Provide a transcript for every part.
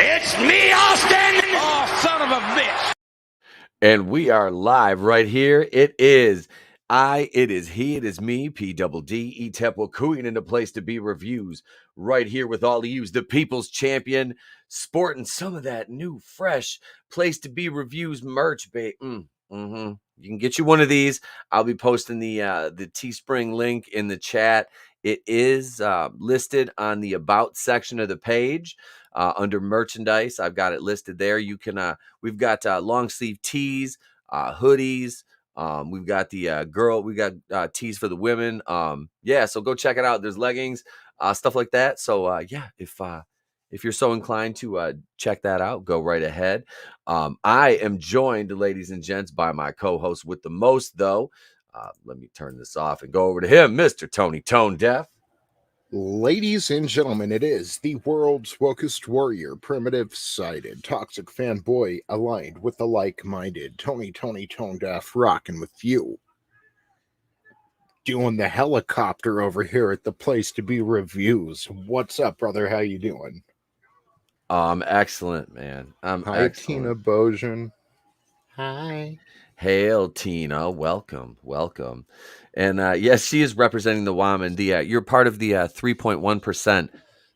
It's me, Austin! Oh, son of a bitch! And we are live right here. It is it is he, it is me, P-double-D, Temple, Cooing in the place to be reviews. Right here with all of you, the people's champion, sporting some of that new, fresh place to be reviews merch, babe. You can get you one of these. I'll be posting the Teespring link in the chat. It is listed on the About section of the page under merchandise. I've got it listed there. You can. We've got long sleeve tees, hoodies. We've got the we got tees for the women. So go check it out. There's leggings, stuff like that. So if you're so inclined to check that out, go right ahead. I am joined, ladies and gents, by my co-host with the most, though. Let me turn this off and go over to him, Mr. Tony ToneDef. Ladies and gentlemen, it is the world's wokest warrior, primitive-sided, toxic fanboy, aligned with the like-minded, Tony ToneDef, rocking with you. Doing the helicopter over here at the place to be reviews. What's up, brother? How you doing? I'm excellent, man. Hi, excellent. Tina Bojan. Hi. Hail, Tina. Welcome. And yes, she is representing the WAM. You're part of the 3.1%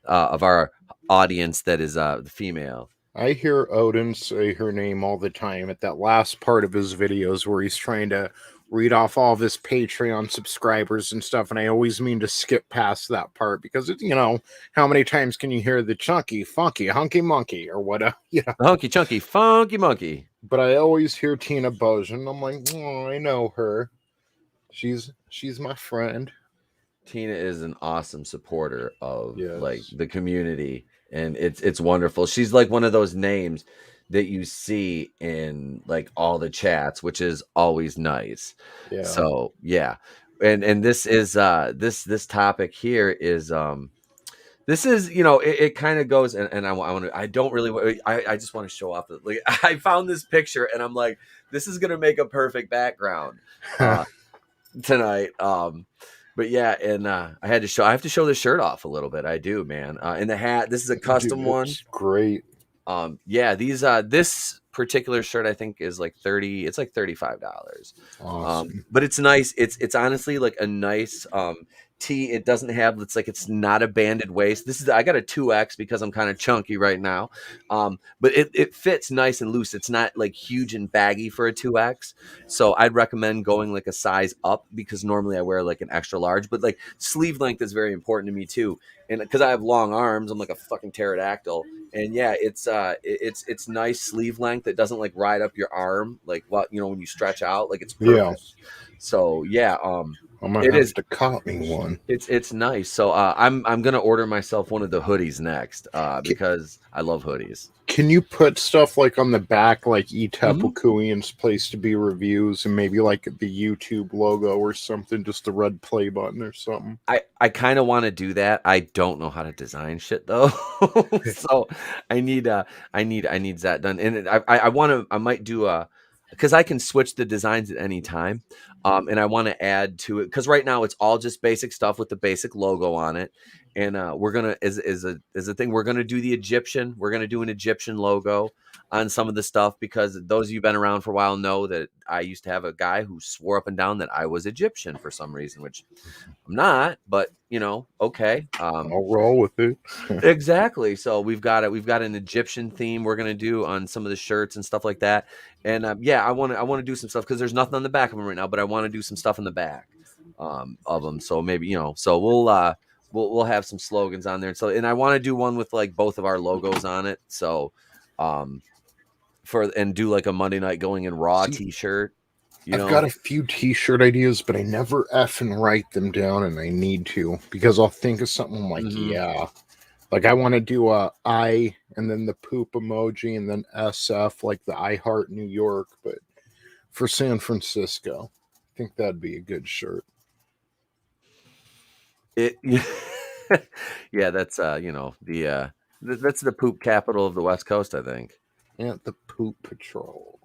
of our audience that is the female. I hear Odin say her name all the time at that last part of his videos where he's trying to read off all of his Patreon subscribers and stuff, and I always mean to skip past that part because it's, how many times can you hear the chunky, funky, hunky monkey or whatever? Hunky, chunky, funky monkey. But I always hear Tina Bojan. I'm like, oh, I know her. She's my friend. Tina is an awesome supporter of like the community, and it's wonderful. She's like one of those names that you see in like all the chats, which is always nice. Yeah. So yeah. And this is this topic here is this is, it kind of goes and I just want to show off like I found this picture and I'm like, this is gonna make a perfect background tonight. But yeah, and I have to show the shirt off a little bit. I do, man. And the hat, this is a custom one. Great. These this particular shirt I think is like $35. Awesome. But it's nice. It's honestly like a nice tee. It doesn't have, it's not a banded waist. I got a 2X because I'm kind of chunky right now. But it fits nice and loose. It's not like huge and baggy for a 2X. So I'd recommend going like a size up because normally I wear like an extra large, but like sleeve length is very important to me too. And because I have long arms, I'm like a fucking pterodactyl. And yeah, it's nice sleeve length. It doesn't like ride up your arm like when you stretch out, like it's perfect. Yeah. So yeah, I'm gonna have to cop me one. It's nice. So I'm gonna order myself one of the hoodies next because I love hoodies. Can you put stuff like on the back, like Tepukuian's place to be reviews, and maybe like the YouTube logo or something, just the red play button or something? I kind of want to do that. I don't know how to design shit though, so I need that done. And I might do because I can switch the designs at any time. And I want to add to it because right now it's all just basic stuff with the basic logo on it. And we're gonna as a thing, we're gonna do the Egyptian. We're gonna do an Egyptian logo on some of the stuff because those of you who've been around for a while know that I used to have a guy who swore up and down that I was Egyptian for some reason, which I'm not. But okay. I'll roll with it. Exactly. So we've got an Egyptian theme we're gonna do on some of the shirts and stuff like that. And I want to do some stuff because there's nothing on the back of them right now, but I want to do some stuff in the back of them. So maybe so we'll have some slogans on there. And I want to do one with like both of our logos on it. So do like a Monday Night Going in Raw t-shirt. I've got a few t-shirt ideas, but I never effing write them down, and I need to because I'll think of something like like I want to do a I and then the poop emoji and then SF like the I Heart New York, but for San Francisco, I think that'd be a good shirt. Yeah, that's that's the poop capital of the West Coast, I think. Yeah, the Poop Patrol.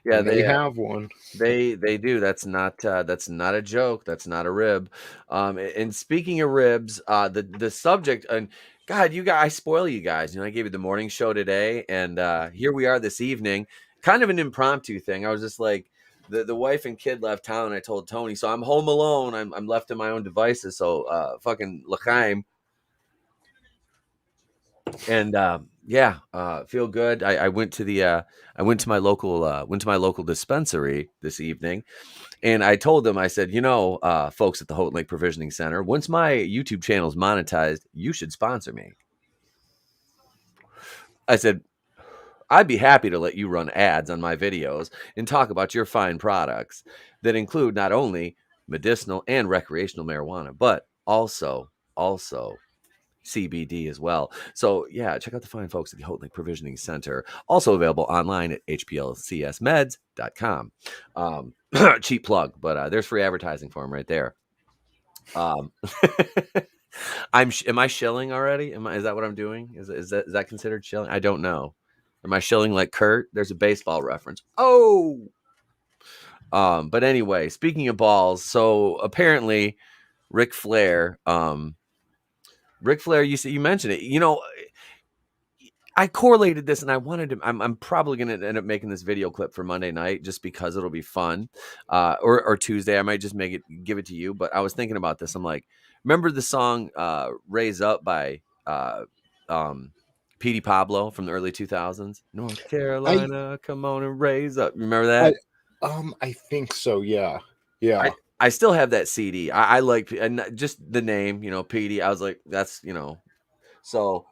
Yeah, and they have one. They do. That's not a joke. That's not a rib. And speaking of ribs, the subject, and God, I spoil you guys. I gave you the morning show today, and here we are this evening. Kind of an impromptu thing. I was just like, the wife and kid left town. And I told Tony, so I'm home alone. I'm left to my own devices. So fucking l'chaim. And yeah, feel good. I went to the went to my local dispensary this evening, and I told them, I said, folks at the Houghton Lake Provisioning Center, once my YouTube channel is monetized, you should sponsor me. I said, I'd be happy to let you run ads on my videos and talk about your fine products that include not only medicinal and recreational marijuana, but also CBD as well. So yeah, check out the fine folks at the Houghton Lake Provisioning Center. Also available online at hplcsmeds.com. Cheap plug, but there's free advertising for them right there. Am I shilling already? Is that what I'm doing? Is that considered shilling? I don't know. Am I shilling like Kurt? There's a baseball reference. Oh. But anyway, speaking of balls, so apparently Ric Flair, you mentioned it. I correlated this, and I wanted to. I'm probably going to end up making this video clip for Monday night just because it'll be fun, or Tuesday. I might just give it to you. But I was thinking about this. I'm like, remember the song "Raise Up" by Petey Pablo from the early 2000s? North Carolina, come on and raise up. Remember that? I think so. Yeah. Yeah. I still have that CD. I like, and just the name, Petey. I was like, that's so.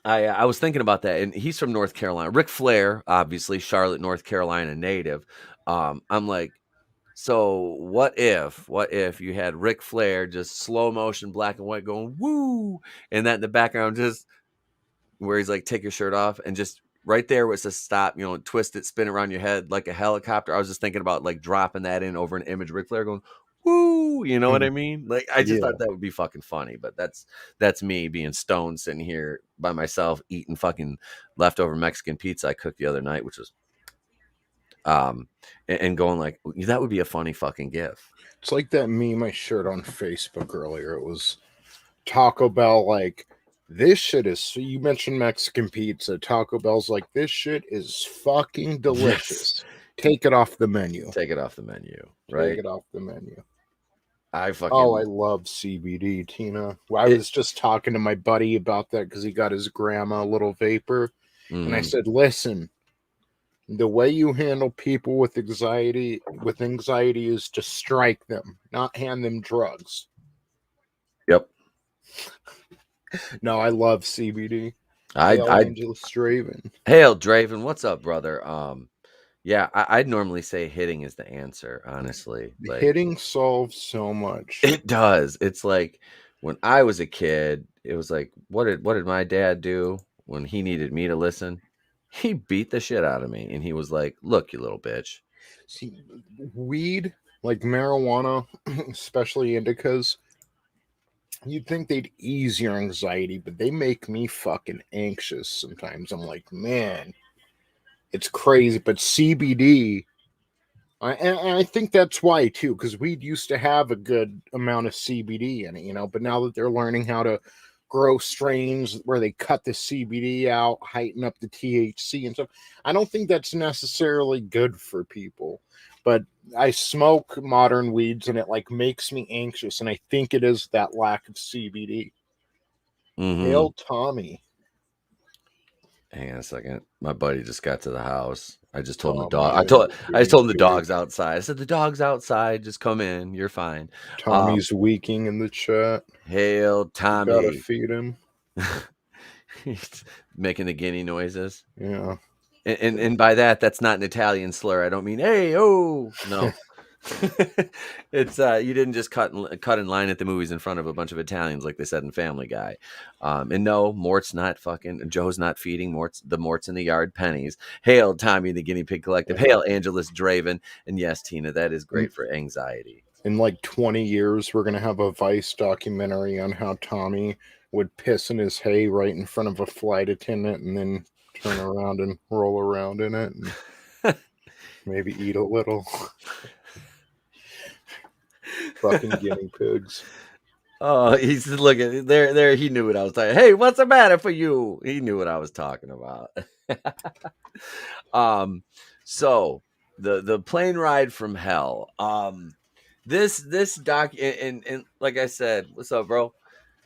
I was thinking about that, and he's from North Carolina. Ric Flair, obviously, Charlotte, North Carolina native. I'm like, so what if you had Ric Flair just slow motion, black and white, going woo, and that in the background just where he's like, take your shirt off, and just right there where it says stop, twist it, spin it around your head like a helicopter. I was just thinking about like dropping that in over an image, Ric Flair going woo, you know what I mean? Like, I just thought that would be fucking funny, but that's me being stoned sitting here by myself eating fucking leftover Mexican pizza I cooked the other night, which was and going like, that would be a funny fucking gif. It's like that meme I shared on Facebook earlier. It was Taco Bell like, this shit is, you mentioned Mexican pizza. Taco Bell's like, this shit is fucking delicious. Yes. Take it off the menu. Take it off the menu, right? Take it off the menu. I love CBD, Tina. I was just talking to my buddy about that because he got his grandma a little vapor. And I said, listen, the way you handle people with anxiety is to strike them, not hand them drugs. Yep. No, I love CBD. Hail Draven. Hail Draven, what's up, brother? Yeah, I'd normally say hitting is the answer, honestly. Like, hitting solves so much. It does. It's like when I was a kid, it was like, what did my dad do when he needed me to listen? He beat the shit out of me, and he was like, look, you little bitch. See, weed, like marijuana, especially indicas, you'd think they'd ease your anxiety, but they make me fucking anxious sometimes. I'm like, man, it's crazy. But CBD, I think that's why too, because weed used to have a good amount of CBD in it, but now that they're learning how to grow strains where they cut the CBD out, heighten up the THC and stuff, I don't think that's necessarily good for people. But I smoke modern weeds and it like makes me anxious, and I think it is that lack of CBD. Hail Tommy. Hang on a second. My buddy just got to the house. I just told him the dog. I just told him the dog's outside. I said the dog's outside. Just come in. You're fine. Tommy's weaking in the chat. Hail Tommy. You gotta feed him. He's making the guinea noises. Yeah. And by that's not an Italian slur. I don't mean hey oh no. It's you didn't just cut in line at the movies in front of a bunch of Italians like they said in Family Guy. And no, Mort's not fucking, Joe's not feeding Mort's in the yard pennies. Hail Tommy the Guinea Pig Collective. Hail Angelus Draven. And yes, Tina, that is great for anxiety. In like 20 years, we're gonna have a Vice documentary on how Tommy would piss in his hay right in front of a flight attendant and then turn around and roll around in it and maybe eat a little. Fucking guinea pigs. Oh, he's looking there. There, he knew what I was talking. Hey, what's the matter for you? He knew what I was talking about. um, so the plane ride from hell. This doc and like I said, what's up, bro?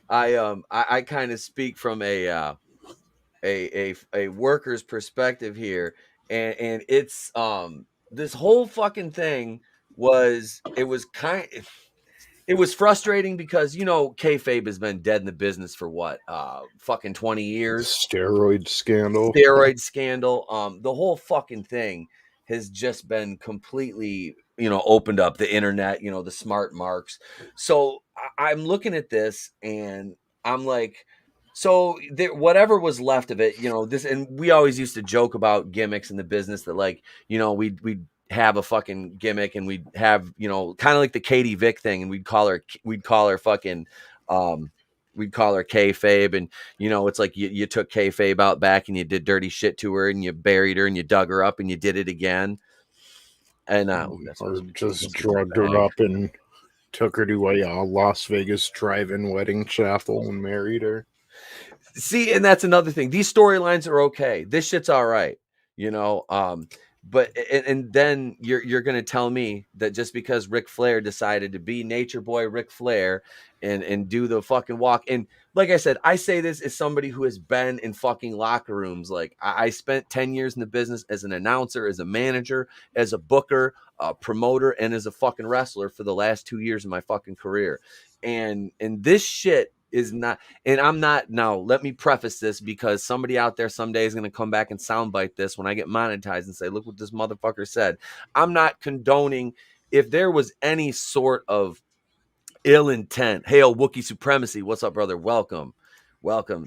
I kind of speak from a worker's perspective here, and it's this whole fucking thing it was frustrating because kayfabe has been dead in the business for what fucking 20 years. Steroid scandal. Steroid scandal, the whole fucking thing has just been completely opened up the internet, the smart marks. So I'm looking at this and I'm like, so there, whatever was left of it, this, and we always used to joke about gimmicks in the business that, like, we'd have a fucking gimmick and we'd have, kind of like the Katie Vick thing, and we'd call her fucking we'd call her kayfabe, and it's like you took kayfabe out back and you did dirty shit to her and you buried her and you dug her up and you did it again. And or just drugged her up and took her to a Las Vegas drive-in wedding chapel and married her. See, and that's another thing. These storylines are okay. This shit's all right, but and then you're gonna tell me that just because Ric Flair decided to be Nature Boy Ric Flair and do the fucking walk, and like I said, I say this as somebody who has been in fucking locker rooms. Like I spent 10 years in the business as an announcer, as a manager, as a booker, a promoter, and as a fucking wrestler for the last 2 years of my fucking career. And this shit is not, and I'm not, now let me preface this, because somebody out there someday is going to come back and soundbite this when I get monetized and say, look what this motherfucker said. I'm not condoning if there was any sort of ill intent. Hail Wookiee supremacy. What's up, brother? Welcome.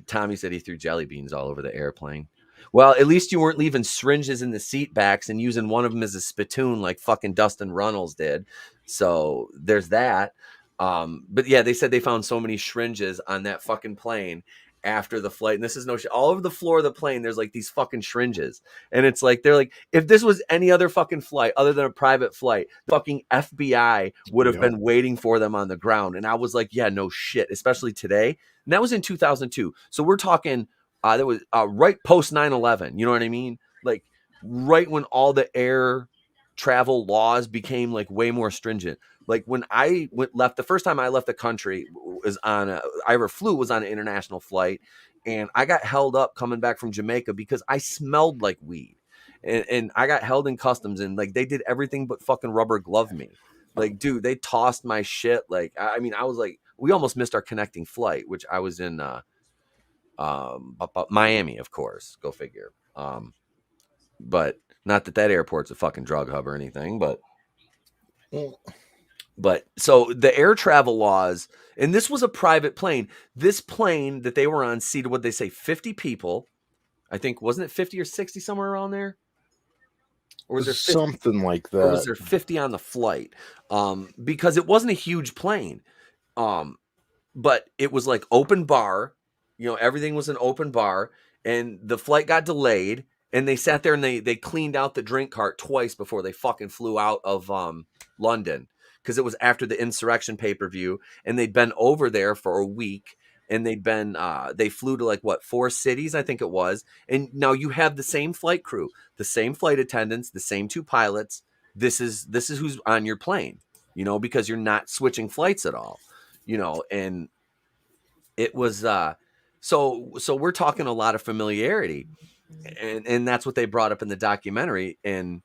Tommy said he threw jelly beans all over the airplane. Well, at least you weren't leaving syringes in the seat backs and using one of them as a spittoon like fucking Dustin Runnels did. So there's that. But yeah, they said they found so many syringes on that fucking plane after the flight. And this is no shit. All over the floor of the plane, there's like these fucking syringes. And it's like, they're like, if this was any other fucking flight other than a private flight, the fucking FBI would have been waiting for them on the ground. And I was like, yeah, no shit, especially today. And that was in 2002. So we're talking, that was right post 9/11. You know what I mean? Like right when all the air travel laws became like way more stringent. Like when I left, the first time I left the country was on was on an international flight, and I got held up coming back from Jamaica because I smelled like weed, and I got held in customs, and like they did everything but fucking rubber glove me. Like, dude, they tossed my shit. Like, I mean, I was like, we almost missed our connecting flight, which I was in Miami, of course. Go figure. But not that airport's a fucking drug hub or anything, but. But so the air travel laws, and this was a private plane. This plane that they were on seated, what they say, 50 people. I think, wasn't it 50 or 60 somewhere around there? Or was there 50, something like that? Or was there 50 on the flight? Because it wasn't a huge plane. But it was like open bar. Everything was an open bar, and the flight got delayed, and they sat there and they cleaned out the drink cart twice before they fucking flew out of London. Because it was after the insurrection pay-per-view, and they'd been over there for a week, and they flew to like 4 cities, I think it was. And now you have the same flight crew, the same flight attendants, the same 2 pilots. This is who's on your plane, because you're not switching flights at all, and it was so we're talking a lot of familiarity, and that's what they brought up in the documentary. And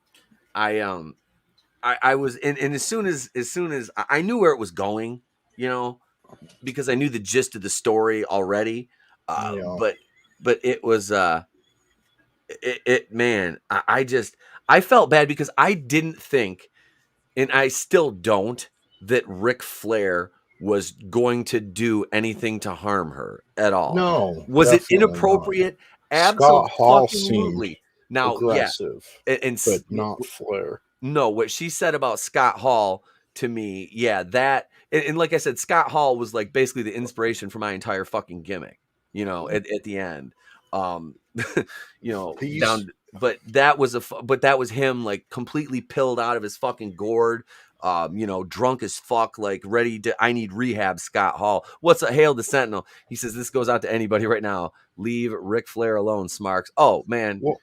I was, and as soon as I knew where it was going, because I knew the gist of the story already. But it was, man, I felt bad because I didn't think, and I still don't, that Ric Flair was going to do anything to harm her at all. No. Was it inappropriate? Scott Hall Absolutely. seemed Now, aggressive, but not Flair. No, what she said about Scott Hall to me, yeah, that, and like I said, Scott Hall was like basically the inspiration for my entire fucking gimmick, at the end, down, but that was him like completely pilled out of his fucking gourd, drunk as fuck, like ready to, I need rehab, Scott Hall. What's a Hail the Sentinel? He says, this goes out to anybody right now. Leave Ric Flair alone, Smarks. Oh, man. Well,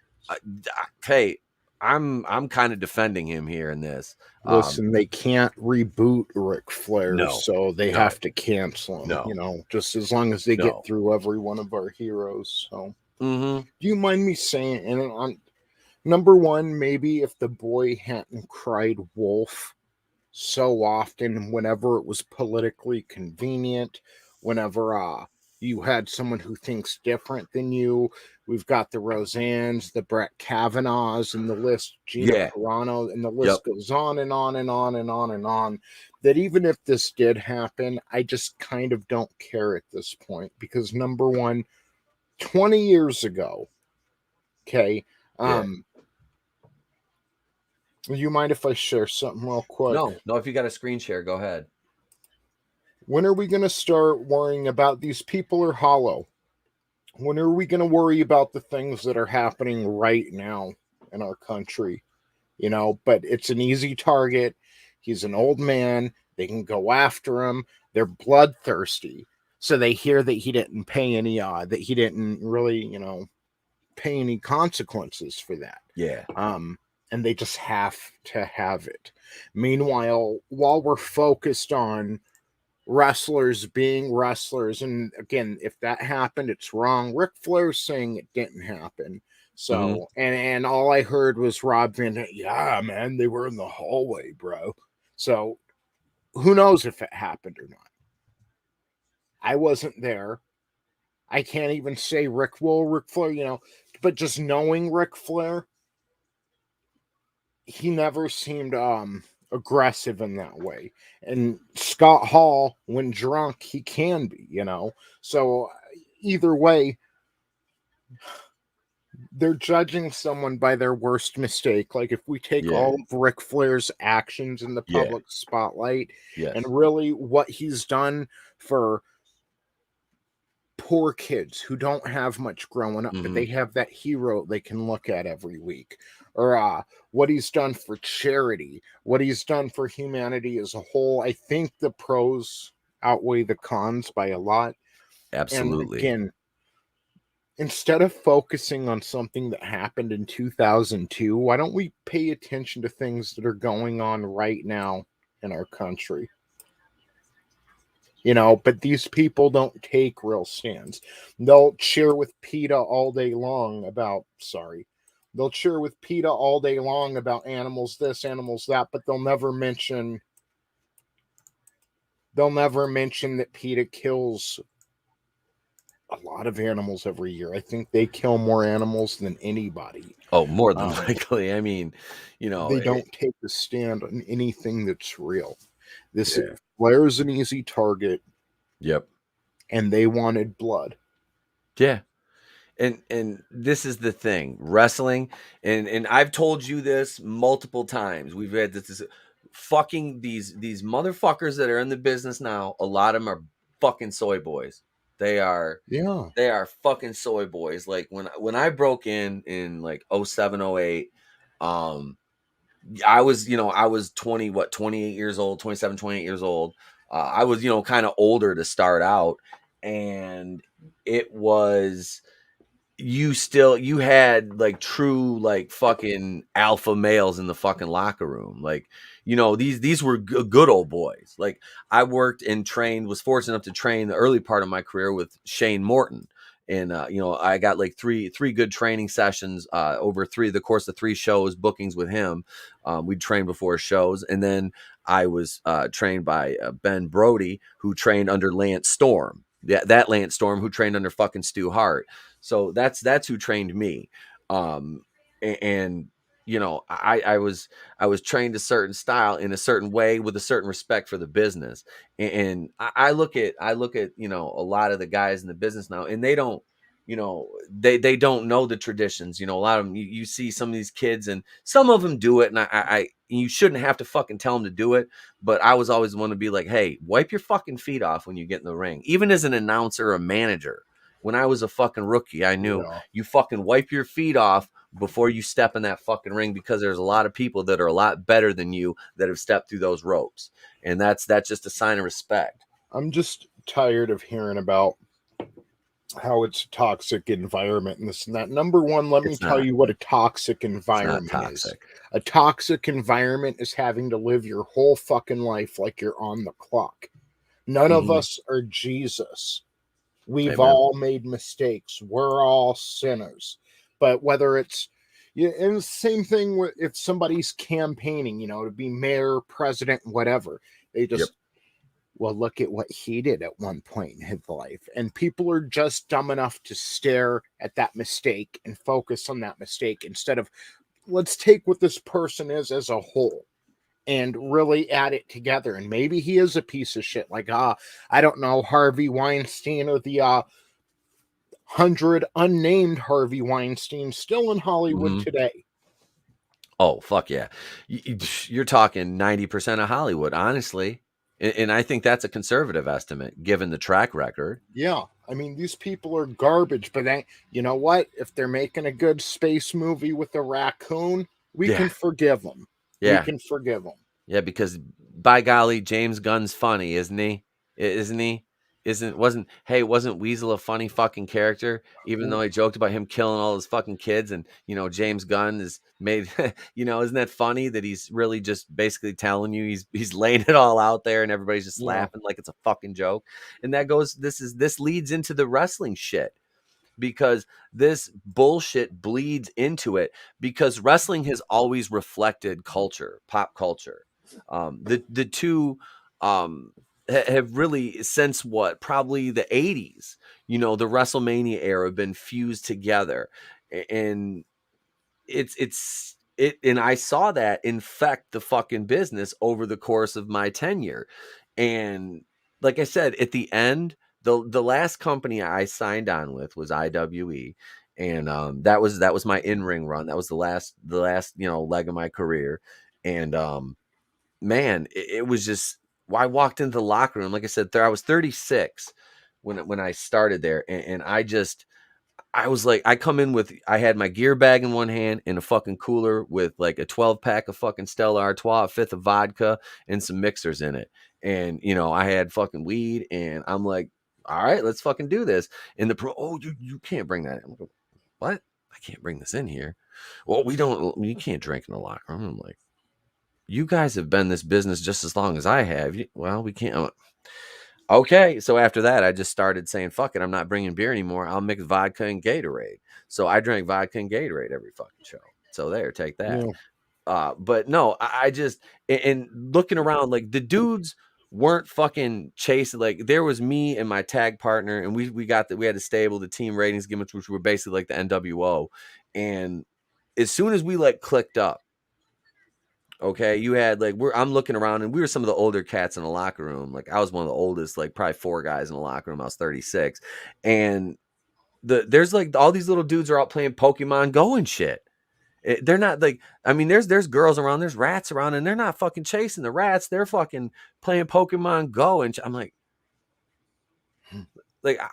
Hey, I'm kind of defending him here in this. listen, they can't reboot Ric Flair, No, so they no, have to cancel him, no, just as long as they get no. through every one of our heroes. So, Mm-hmm. do you mind me saying, and on number one, maybe if the boy hadn't cried wolf so often whenever it was politically convenient, whenever you had someone who thinks different than you. We've got the Roseannes, the Brett Kavanaughs, and the list, Gina Yeah. Carano, and the Yep. list goes on and on and on and on and on. That even if this did happen, I just kind of don't care at this point because number one, 20 years ago, okay, Yeah. do you mind if I share something real quick? No, if you got a screen share, go ahead. When are we going to start worrying about these people are hollow? When are we going to worry about the things that are happening right now in our country? But it's an easy target. He's an old man. They can go after him. They're bloodthirsty. So they hear that he didn't pay any, that he didn't really, pay any consequences for that. Yeah. And they just have to have it. Meanwhile, while we're focused on wrestlers being wrestlers, and again, if that happened, it's wrong. Ric Flair's saying it didn't happen. So, and all I heard was Rob Van Dam, yeah, man, they were in the hallway, bro. So, who knows if it happened or not? I wasn't there. I can't even say Ric Flair, but just knowing Ric Flair, he never seemed aggressive in that way. And Scott Hall, when drunk, he can be, So either way, they're judging someone by their worst mistake. Like if we take all of Ric Flair's actions in the public spotlight and really what he's done for poor kids who don't have much growing up, but they have that hero they can look at every week, or what he's done for charity, what he's done for humanity as a whole. I think the pros outweigh the cons by a lot. Absolutely. And again, instead of focusing on something that happened in 2002, why don't we pay attention to things that are going on right now in our country? But these people don't take real stands. They'll cheer with PETA all day long about, they'll cheer with PETA all day long about animals this, animals that, but they'll never mention that PETA kills a lot of animals every year. I think they kill more animals than anybody. Oh, more than likely. I mean, they don't take a stand on anything that's real. Flair's an easy target. Yep. And they wanted blood. Yeah. And this is the thing, wrestling, and I've told you this multiple times. We've had this fucking these motherfuckers that are in the business now. A lot of them are fucking soy boys. They are fucking soy boys. Like when I broke in like 07, 08, I was 28 years old, 27, 28 years old. I was, kind of older to start out, and it was, you had like true like fucking alpha males in the fucking locker room. Like, these were good old boys. Like I worked and trained, was fortunate enough to train the early part of my career with Shane Morton. And, I got like three good training sessions over the course of 3 shows, bookings with him. We'd train before shows. And then I was trained by Ben Brody, who trained under Lance Storm. That Lance Storm who trained under fucking Stu Hart. So that's who trained me. And I was trained a certain style in a certain way with a certain respect for the business. And I look at a lot of the guys in the business now, and they don't, they don't know the traditions. A lot of them, you see some of these kids, and some of them do it, and I you shouldn't have to fucking tell them to do it. But I was always want to be like, hey, wipe your fucking feet off when you get in the ring. Even as an announcer or a manager, when I was a fucking rookie, I knew you fucking wipe your feet off before you step in that fucking ring, because there's a lot of people that are a lot better than you that have stepped through those ropes, and that's just a sign of respect. I'm just tired of hearing about how it's a toxic environment and this and that. Number one, let me It's tell not. you what a toxic It's not environment is. toxic. A toxic environment is having to live your whole fucking life like you're on the clock. None of us are Jesus. We've Amen. all made mistakes. We're all sinners. But whether it's, yeah, and the same thing with if somebody's campaigning, to be mayor, president, whatever, they just, well, look at what he did at one point in his life. And people are just dumb enough to stare at that mistake and focus on that mistake instead of, let's take what this person is as a whole and really add it together. And maybe he is a piece of shit. Like, I don't know, Harvey Weinstein or the 100 unnamed Harvey Weinstein still in Hollywood today. Oh, fuck yeah. You're talking 90% of Hollywood, honestly. And I think that's a conservative estimate, given the track record. Yeah. I mean, these people are garbage, but you know what? If they're making a good space movie with a raccoon, we can forgive them. We can forgive them. Yeah, because by golly, James Gunn's funny, isn't he? Isn't he? Wasn't Weasel a funny fucking character? Even though he joked about him killing all his fucking kids, and James Gunn is made, isn't that funny that he's really just basically telling you he's laying it all out there, and everybody's just laughing like it's a fucking joke. And this leads into the wrestling shit, because this bullshit bleeds into it, because wrestling has always reflected culture, pop culture. The two have really, since probably the 80s, the WrestleMania era, been fused together, and and I saw that infect the fucking business over the course of my tenure. And like I said, at the end, the last company I signed on with was IWE, and that was my in-ring run. That was the last leg of my career. And man, it was just, I walked into the locker room, like I said, I was 36 when I started there, and I was like, I had my gear bag in one hand and a fucking cooler with like a 12 pack of fucking Stella Artois, a fifth of vodka, and some mixers in it. And, I had fucking weed, and I'm like, all right, let's fucking do this. And the pro, oh, you can't bring that in. I'm like, what? I can't bring this in here. Well, you can't drink in the locker room. I'm like, you guys have been in this business just as long as I have. Well, we can't. Okay, so after that, I just started saying, fuck it, I'm not bringing beer anymore. I'll mix vodka and Gatorade. So I drank vodka and Gatorade every fucking show. So there, take that. But no, I just, and looking around, like, the dudes weren't fucking chasing. Like, there was me and my tag partner, and we had to stable the team ratings gimmicks, which were basically like the NWO. And as soon as we like clicked up, okay, you had like, I'm looking around, and we were some of the older cats in the locker room. Like, I was one of the oldest, like probably 4 guys in the locker room. I was 36, and there's like all these little dudes are out playing Pokemon Go and shit. They're not like, I mean, there's girls around, there's rats around, and they're not fucking chasing the rats. They're fucking playing Pokemon Go, and I'm like,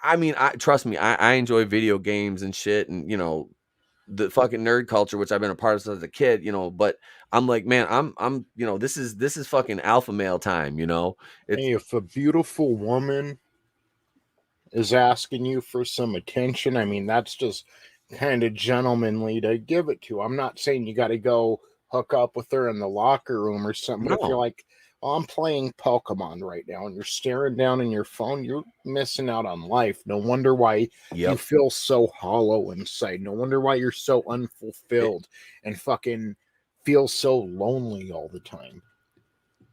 I mean, trust me, I enjoy video games and shit, and the fucking nerd culture, which I've been a part of since as a kid, but I'm like, man, I'm this is fucking alpha male time, it's, Hey, if a beautiful woman is asking you for some attention, I mean, that's just kind of gentlemanly to give it to. I'm not saying you got to go hook up with her in the locker room or something, but if you're like, oh, I'm playing Pokemon right now, and you're staring down in your phone, you're missing out on life. No wonder why you feel so hollow inside. No wonder why you're so unfulfilled and fucking feel so lonely all the time.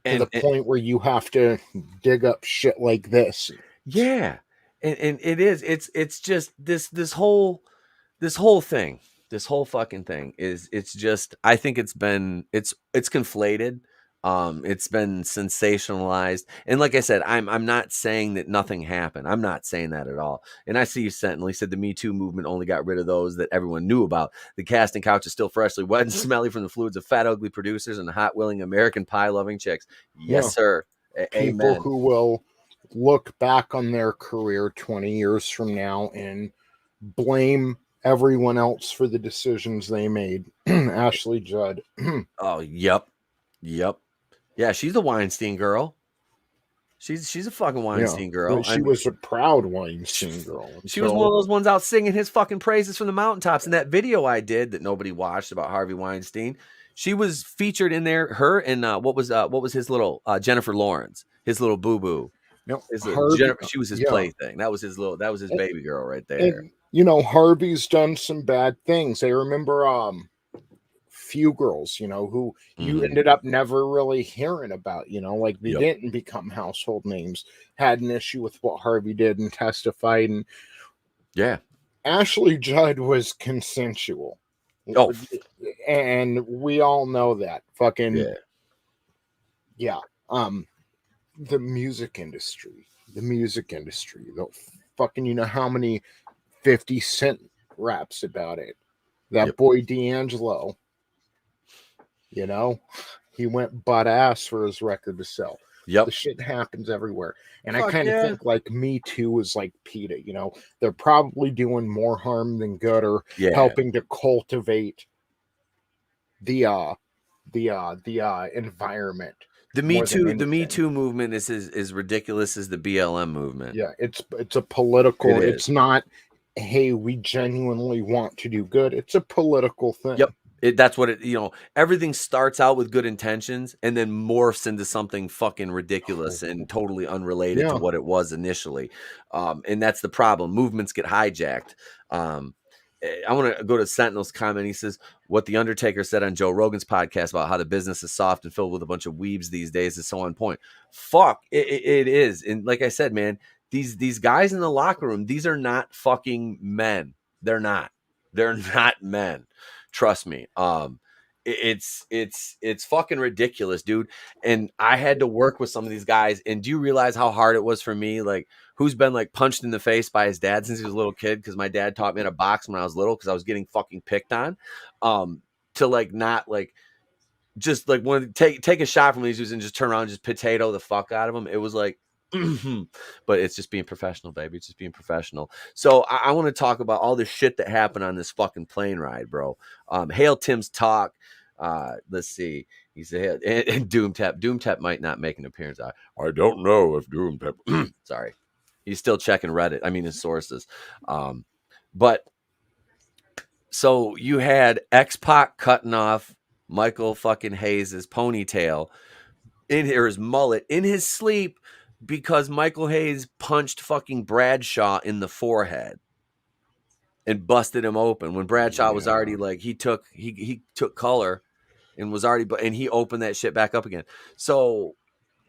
To the point where you have to dig up shit like this. Yeah. And it's just this whole thing, this whole fucking thing it's just, I think it's conflated. It's been sensationalized, and like I said, I'm not saying that nothing happened. I'm not saying that at all. And I see you Sentinel, he said the Me Too movement only got rid of those that everyone knew about. The casting couch is still freshly wet and smelly from the fluids of fat ugly producers and hot willing American pie loving chicks. Yes, sir. People Amen. who will look back on their career 20 years from now and blame everyone else for the decisions they made. Ashley Judd. Oh, yep. Yeah, she's the Weinstein girl. She's a fucking Weinstein girl. She was a proud Weinstein girl. She was one of those ones out singing his fucking praises from the mountaintops. In that video I did that nobody watched about Harvey Weinstein, she was featured in there. Her and what was his little Jennifer Lawrence, his little boo boo. No, She was his plaything. That was his baby girl right there. And, Harvey's done some bad things. I remember few girls, who you ended up never really hearing about, like they didn't become household names, had an issue with what Harvey did and testified. And Ashley Judd was consensual. Oh, and we all know that. Fucking the music industry, the fucking, how many 50 Cent raps about it. That boy D'Angelo, he went butt ass for his record to sell. The shit happens everywhere. And I kind of think like Me Too is like PETA, they're probably doing more harm than good, or helping to cultivate the environment. The Me Too movement is as ridiculous as the BLM movement. Yeah, it's a political, it's not, hey, we genuinely want to do good. It's a political thing. That's what everything starts out with good intentions and then morphs into something fucking ridiculous and totally unrelated to what it was initially. And that's the problem. Movements get hijacked. I want to go to Sentinel's comment. He says, what The Undertaker said on Joe Rogan's podcast about how the business is soft and filled with a bunch of weebs these days is so on point. Fuck, it is. And like I said, man, these guys in the locker room, these are not fucking men. They're not men. Trust me. It's fucking ridiculous, dude. And I had to work with some of these guys. And do you realize how hard it was for me? Like, who's been like punched in the face by his dad since he was a little kid? Because my dad taught me how to box when I was little because I was getting fucking picked on. To like not like just like want to take a shot from these dudes and just turn around and just potato the fuck out of them. It was like, but it's just being professional, baby. It's just being professional. So I want to talk about all the shit that happened on this fucking plane ride, bro. Hail Tim's talk. Let's see. He said, and Doomtap might not make an appearance. I don't know if Doomtap. Sorry, he's still checking Reddit. I mean his sources. But so you had X-Pac cutting off Michael fucking Hayes' ponytail his mullet in his sleep, because Michael Hayes punched fucking Bradshaw in the forehead and busted him open when Bradshaw was already like, he took color and was already, and he opened that shit back up again. So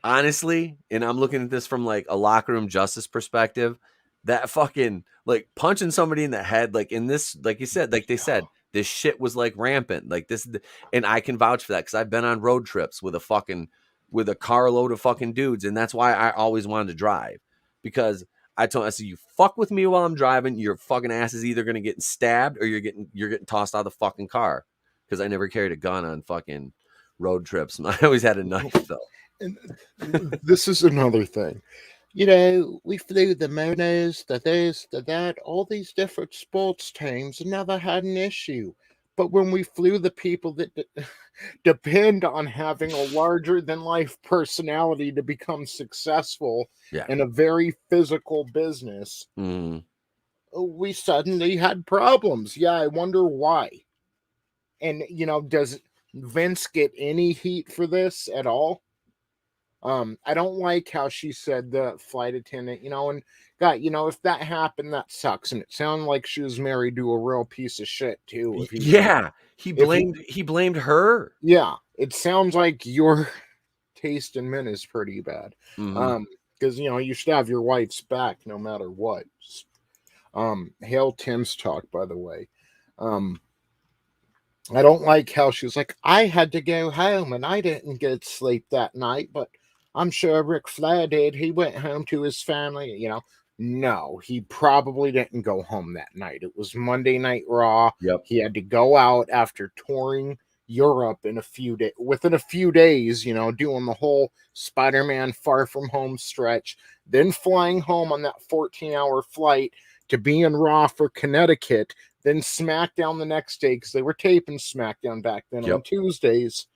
honestly, and I'm looking at this from like a locker room justice perspective, that fucking like punching somebody in the head, like in this, like you said, like they said, this shit was like rampant, like this, and I can vouch for that because I've been on road trips with a carload of fucking dudes. And that's why I always wanted to drive, because I said, you fuck with me while I'm driving, your fucking ass is either going to get stabbed or you're getting tossed out of the fucking car. Cause I never carried a gun on fucking road trips. I always had a knife though. And this is another thing. We flew the monos, the this, the that, all these different sports teams and never had an issue. But when we flew the people that depend on having a larger than life personality to become successful in a very physical business, we suddenly had problems. I wonder why. And, does Vince get any heat for this at all? I don't like how she said the flight attendant, and God, if that happened, that sucks. And it sounded like she was married to a real piece of shit too. He blamed her. Yeah, it sounds like your taste in men is pretty bad. Because you should have your wife's back no matter what. Hail Tim's talk, by the way. I don't like how she was like, I had to go home and I didn't get sleep that night, but I'm sure Ric Flair did. He went home to his family, No, he probably didn't go home that night. It was Monday Night Raw. He had to go out after touring Europe within a few days, doing the whole Spider-Man Far From Home stretch, then flying home on that 14-hour flight to be in Raw for Connecticut, then SmackDown the next day, because they were taping SmackDown back then on Tuesdays.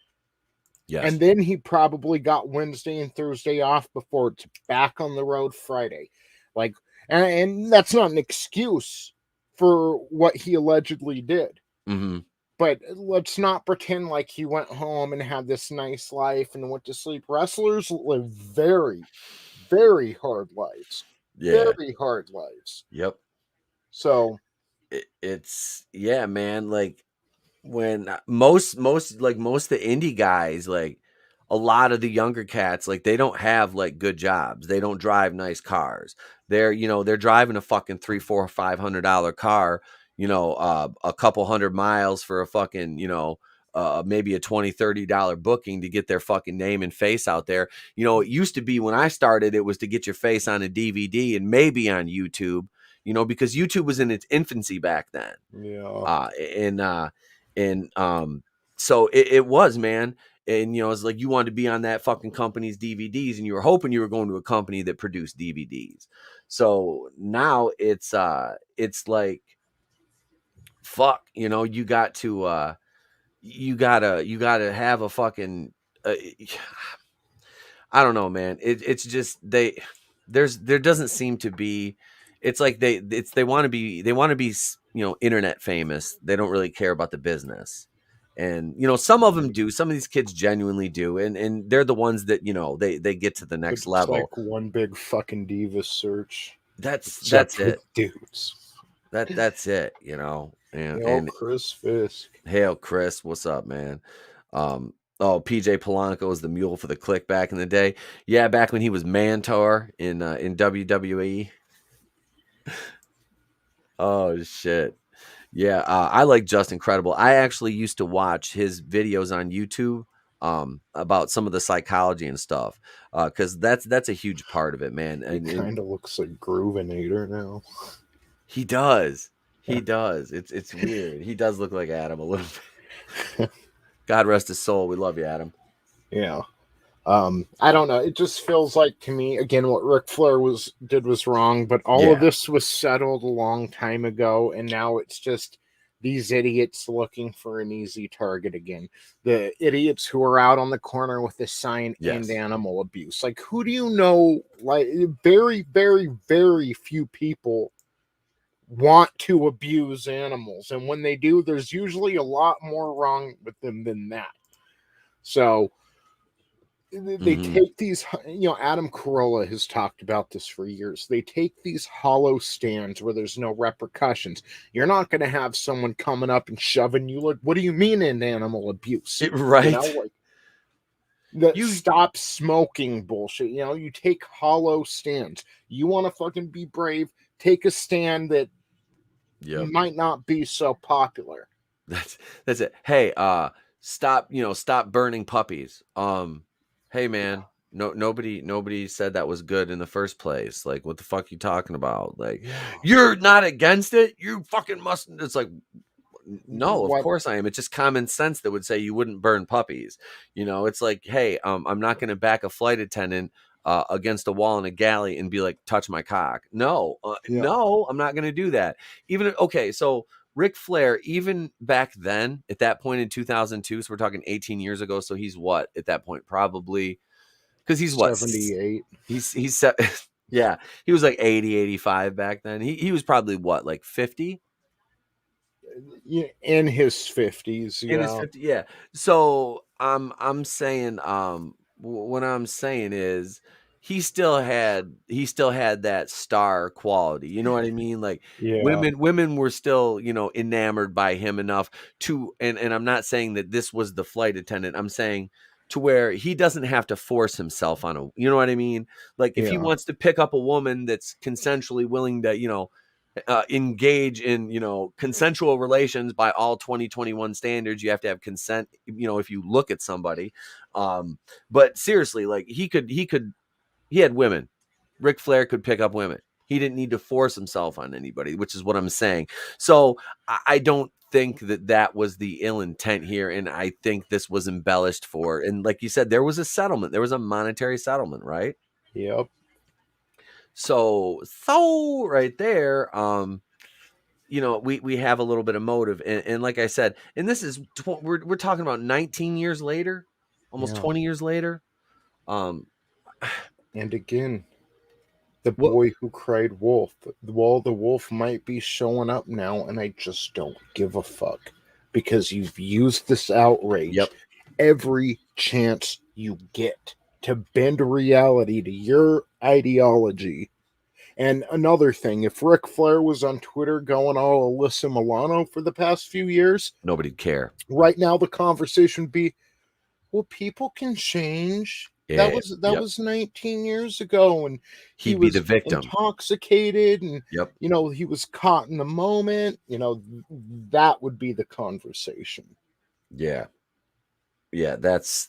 Yes. And then he probably got Wednesday and Thursday off before it's back on the road Friday. Like, and that's not an excuse for what he allegedly did. Mm-hmm. But let's not pretend like he went home and had this nice life and went to sleep. Wrestlers live very, very hard lives. Yeah. Very hard lives. Yep. So it's yeah, man. Like when most of the indie guys, like a lot of the younger cats, like they don't have like good jobs. They don't drive nice cars. They're driving a fucking $300-$500 car, a couple hundred miles for a fucking, maybe a $20-$30 booking to get their fucking name and face out there. It used to be when I started, it was to get your face on a DVD and maybe on YouTube, because YouTube was in its infancy back then. yeah. So it was, man. And it's like you wanted to be on that fucking company's DVDs, and you were hoping you were going to a company that produced DVDs. So now it's like, fuck, you got to you gotta have a fucking I don't know, man. It's just there doesn't seem to be. It's like they want to be internet famous. They don't really care about the business, and some of them do. Some of these kids genuinely do, and they're the ones that they get to the next It's level. like one big fucking diva search. That's it, dudes. That's it, and Chris Fisk. Hail Chris, what's up, man? Oh, PJ Polanco was the mule for the Click back in the day. Yeah, back when he was Mantor in WWE. Oh shit. Yeah, I like Just Incredible. I actually used to watch his videos on YouTube about some of the psychology and stuff, because that's a huge part of it, man. And He kind of looks like Groovinator now. He does. He does. It's weird. He does look like Adam a little bit. God rest his soul. We love you, Adam. Yeah. I don't know. It just feels like to me, again, what Ric Flair did was wrong, but all of this was settled a long time ago, and now it's just these idiots looking for an easy target again. The idiots who are out on the corner with the sign and animal abuse. Like, who do you know? Like, very, very, very few people want to abuse animals, and when they do, there's usually a lot more wrong with them than that. So they take these, Adam Carolla has talked about this for years. They take these hollow stands where there's no repercussions. You're not going to have someone coming up and shoving you. Like, what do you mean in animal abuse? Right. Stop smoking bullshit. You take hollow stands. You want to fucking be brave, take a stand that might not be so popular. That's it. Hey, stop burning puppies. Hey man, nobody said that was good in the first place. Like, what the fuck you talking about? Like, you're not against it. You fucking mustn't. It's like, no, of course I am. It's just common sense that would say you wouldn't burn puppies. It's like, hey, I'm not going to back a flight attendant against a wall in a galley and be like, touch my cock. No, no, I'm not going to do that. Okay, so Ric Flair, even back then, at that point in 2002, so we're talking 18 years ago. So he's what at that point? Probably because he's what 78. He's yeah, he was like 80, 85 back then. He was probably what, like 50. In his 50s, in his 50s, yeah. So I'm saying what I'm saying is he still had that star quality, you know what I mean? Like, women were still enamored by him enough to, and I'm not saying that this was the flight attendant. I'm saying to where he doesn't have to force himself on you know what I mean? Like, if he wants to pick up a woman that's consensually willing to engage in consensual relations by all 2021 standards, you have to have consent if you look at somebody, but seriously, like, he had women. Ric Flair could pick up women. He didn't need to force himself on anybody, which is what I'm saying. So I don't think that was the ill intent here, and I think this was embellished for, and like you said, there was a settlement, there was a monetary settlement, right? Yep. So right there, you know, we have a little bit of motive, and like I said, and this is we're talking about 19 years later, almost Yeah. 20 years later. Um, And again, the what? boy who cried wolf. Well, the wolf might be showing up now, and I just don't give a fuck because you've used this outrage Yep. every chance you get to bend reality to your ideology. And another thing, if Ric Flair was on Twitter going all Alyssa Milano for the past few years, Nobody'd care. right now the conversation would be, well, people can change. That Yeah. was Yep. 19 years ago, and he He'd be the was victim. intoxicated, and Yep. he was caught in the moment. That would be the conversation. Yeah. Yeah, that's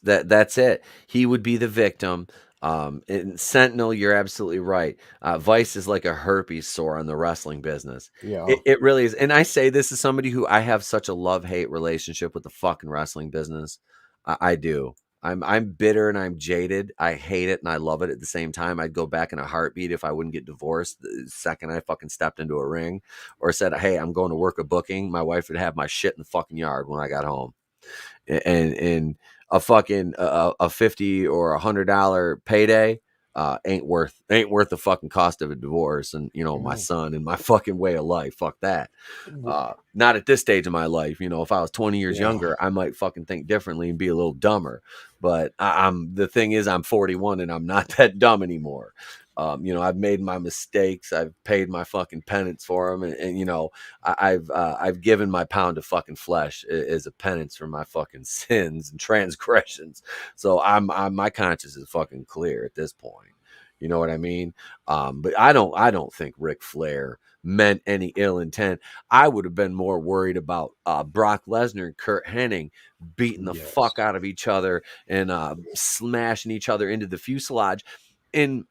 it. He would be the victim. And Sentinel, you're absolutely right. Vice is like a herpes sore on the wrestling business. Yeah. It really is. And I say this as somebody who I have such a love-hate relationship with the fucking wrestling business. I do. I'm bitter and I'm jaded. I hate it and I love it at the same time. I'd go back in a heartbeat if I wouldn't get divorced the second I fucking stepped into a ring or said, "Hey, I'm going to work a booking." My wife would have my shit in the fucking yard when I got home. And a fucking a $50 or $100 payday ain't worth the fucking cost of a divorce and my Mm. son and my fucking way of life. Fuck that. Not at this stage of my life. If I was 20 years Yeah. younger, I might fucking think differently and be a little dumber. But the thing is, I'm 41 and I'm not that dumb anymore. I've made my mistakes. I've paid my fucking penance for them, and I've given my pound of fucking flesh as a penance for my fucking sins and transgressions. So my conscience is fucking clear at this point. You know what I mean? But I don't think Ric Flair meant any ill intent. I would have been more worried about Brock Lesnar and Kurt Hennig beating the Yes. fuck out of each other and smashing each other into the fuselage. And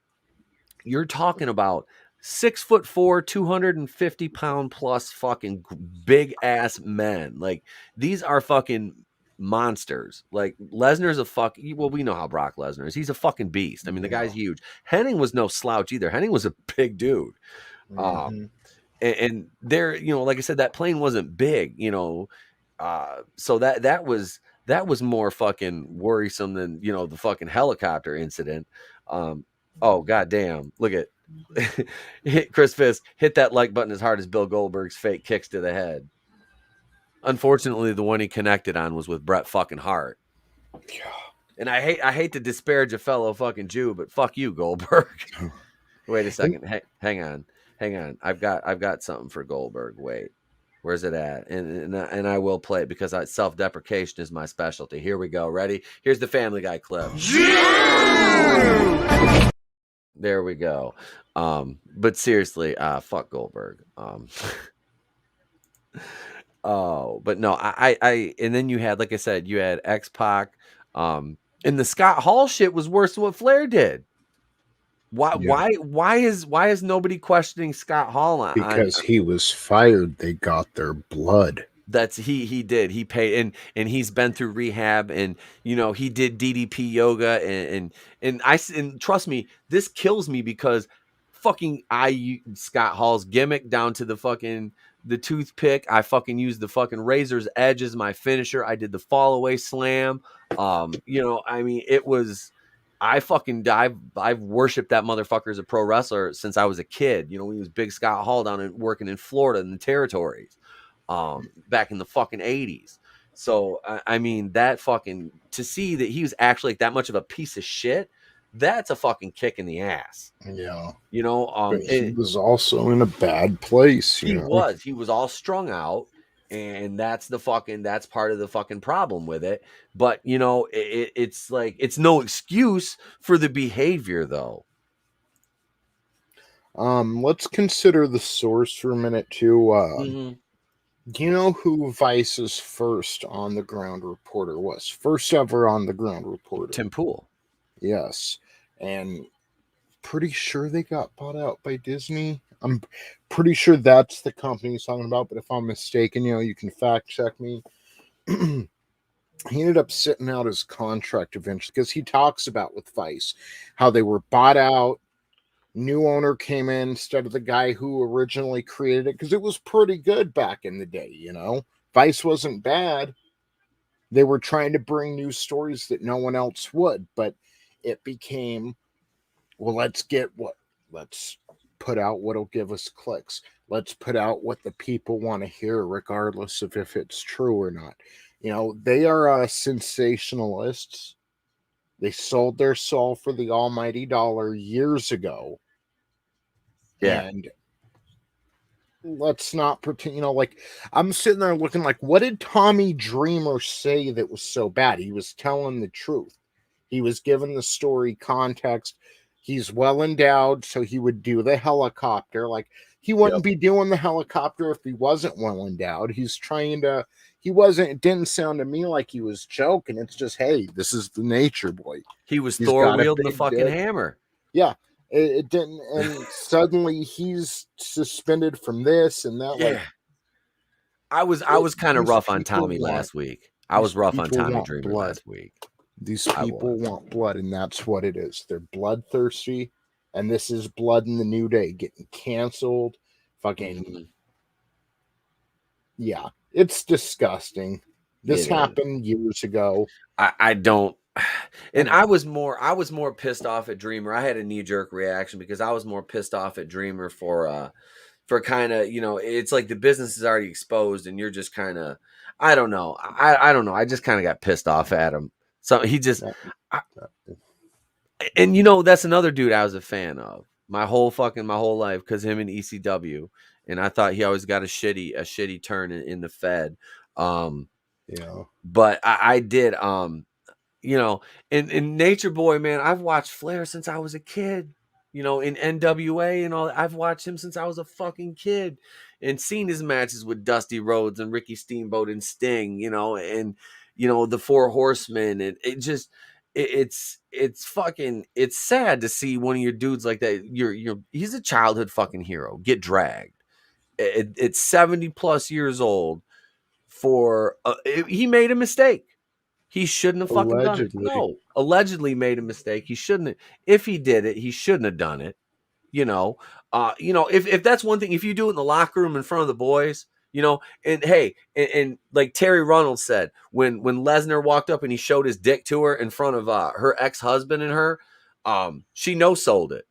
you're talking about 6'4", 250-pound plus fucking big ass men. Like these are fucking monsters. Like Lesnar's a well, we know how Brock Lesnar is. He's a fucking beast. I mean, the Yeah. guy's huge. Hennig was no slouch either. Hennig was a big dude. Mhm. And there, like I said, that plane wasn't big, so that was more fucking worrisome than the fucking helicopter incident. Oh goddamn! Look at hit Chris Fisk hit that like button as hard as Bill Goldberg's fake kicks to the head. Unfortunately, the one he connected on was with Bret fucking Hart. Yeah. And I hate to disparage a fellow fucking Jew, but fuck you, Goldberg. Wait a second. Hang on. I've got something for Goldberg. Wait, where's it at? And I will play it because self-deprecation is my specialty. Here we go. Ready? Here's the Family Guy clip. There we go. But seriously, fuck Goldberg. Oh, but no, and then you had, like I said, you had X-Pac, and the Scott Hall shit was worse than what Flair did. Why? Yeah. Why is nobody questioning Scott Hall Because he was fired, they got their blood. That's he did. He paid and he's been through rehab and he did DDP yoga and trust me, this kills me because fucking Scott Hall's gimmick down to the toothpick. I fucking used the fucking razor's edge as my finisher. I did the fall away slam. I mean it was I fucking I've worshipped that motherfucker as a pro wrestler since I was a kid. He was big Scott Hall down and working in Florida in the territories. Back in the fucking 80s. So I mean that fucking to see that he was actually like that much of a piece of shit, that's a fucking kick in the ass. Yeah. But he was also in a bad place, he was all strung out, and that's part of the fucking problem with it. But it's like it's no excuse for the behavior though. Let's consider the source for a minute too. Mm-hmm. Do you know who Vice's first on the ground reporter was? First ever on the ground reporter. Tim Pool. Yes. And pretty sure they got bought out by Disney. I'm pretty sure that's the company he's talking about, but if I'm mistaken, you can fact check me. He ended up sitting out his contract eventually because he talks about with Vice how they were bought out New owner came in instead of the guy who originally created it, because it was pretty good back in the day, you know. Vice wasn't bad. They were trying to bring new stories that no one else would, but it became, well, let's put out what'll give us clicks. Let's put out what the people want to hear, regardless of if it's true or not. You know, they are sensationalists. They sold their soul for the almighty dollar years ago. Yeah. And let's not pretend, you know, like, I'm sitting there looking like, what did Tommy Dreamer say that was so bad? He was telling the truth. He was giving the story context. He's well endowed, so he would do the helicopter. Like, he wouldn't be doing the helicopter if he wasn't well endowed. He's trying to, it didn't sound to me like he was joking. It's just, hey, this is the nature boy. He was He's Thor got a wielding the big fucking dick. hammer. Yeah. It didn't, and suddenly he's suspended from this and that. Yeah. Like, I was kind of these rough on people Tommy want- last week. I was these rough on people Tommy want Dreamer blood. last week. These I people was. want blood, and that's what it is. They're bloodthirsty, and this is blood in the New Day getting canceled. Fucking Mhm. yeah, it's disgusting. This It is. happened years ago. I don't, and I was more pissed off at Dreamer. I had a knee jerk reaction because I was more pissed off at Dreamer for kind of, you know, it's like the business is already exposed and you're just kind of, I don't know. I don't know. I just kind of got pissed off at him. So he just, and you know, that's another dude I was a fan of my whole life, because him in ECW, and I thought he always got a shitty turn in the Fed. Yeah, But I did, you know, in Nature Boy, man, I've watched Flair since I was a kid. You know, in NWA and all, I've watched him since I was a fucking kid, and seen his matches with Dusty Rhodes and Ricky Steamboat and Sting. You know, and you know the Four Horsemen, and it's fucking, it's sad to see one of your dudes like that. He's a childhood fucking hero get dragged. It's 70 plus years old for he made a mistake. He shouldn't have fucking done it. allegedly. No, allegedly made a mistake. He shouldn't have. If he did it, he shouldn't have done it. You know, if that's one thing, if you do it in the locker room in front of the boys, you know, and hey, and like Terry Runnels said, when Lesnar walked up and he showed his dick to her in front of her ex-husband and her, she no sold it.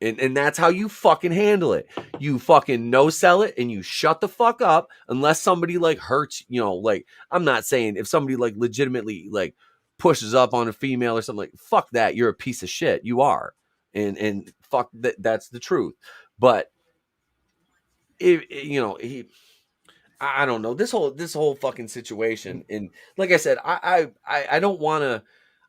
And that's how you fucking handle it. You fucking no sell it and you shut the fuck up unless somebody like hurts, you know, like I'm not saying if somebody like legitimately like pushes up on a female or something, like fuck that, you're a piece of shit. You are. And fuck that's the truth. But if you know, I don't know, this whole fucking situation. And like I said, I don't want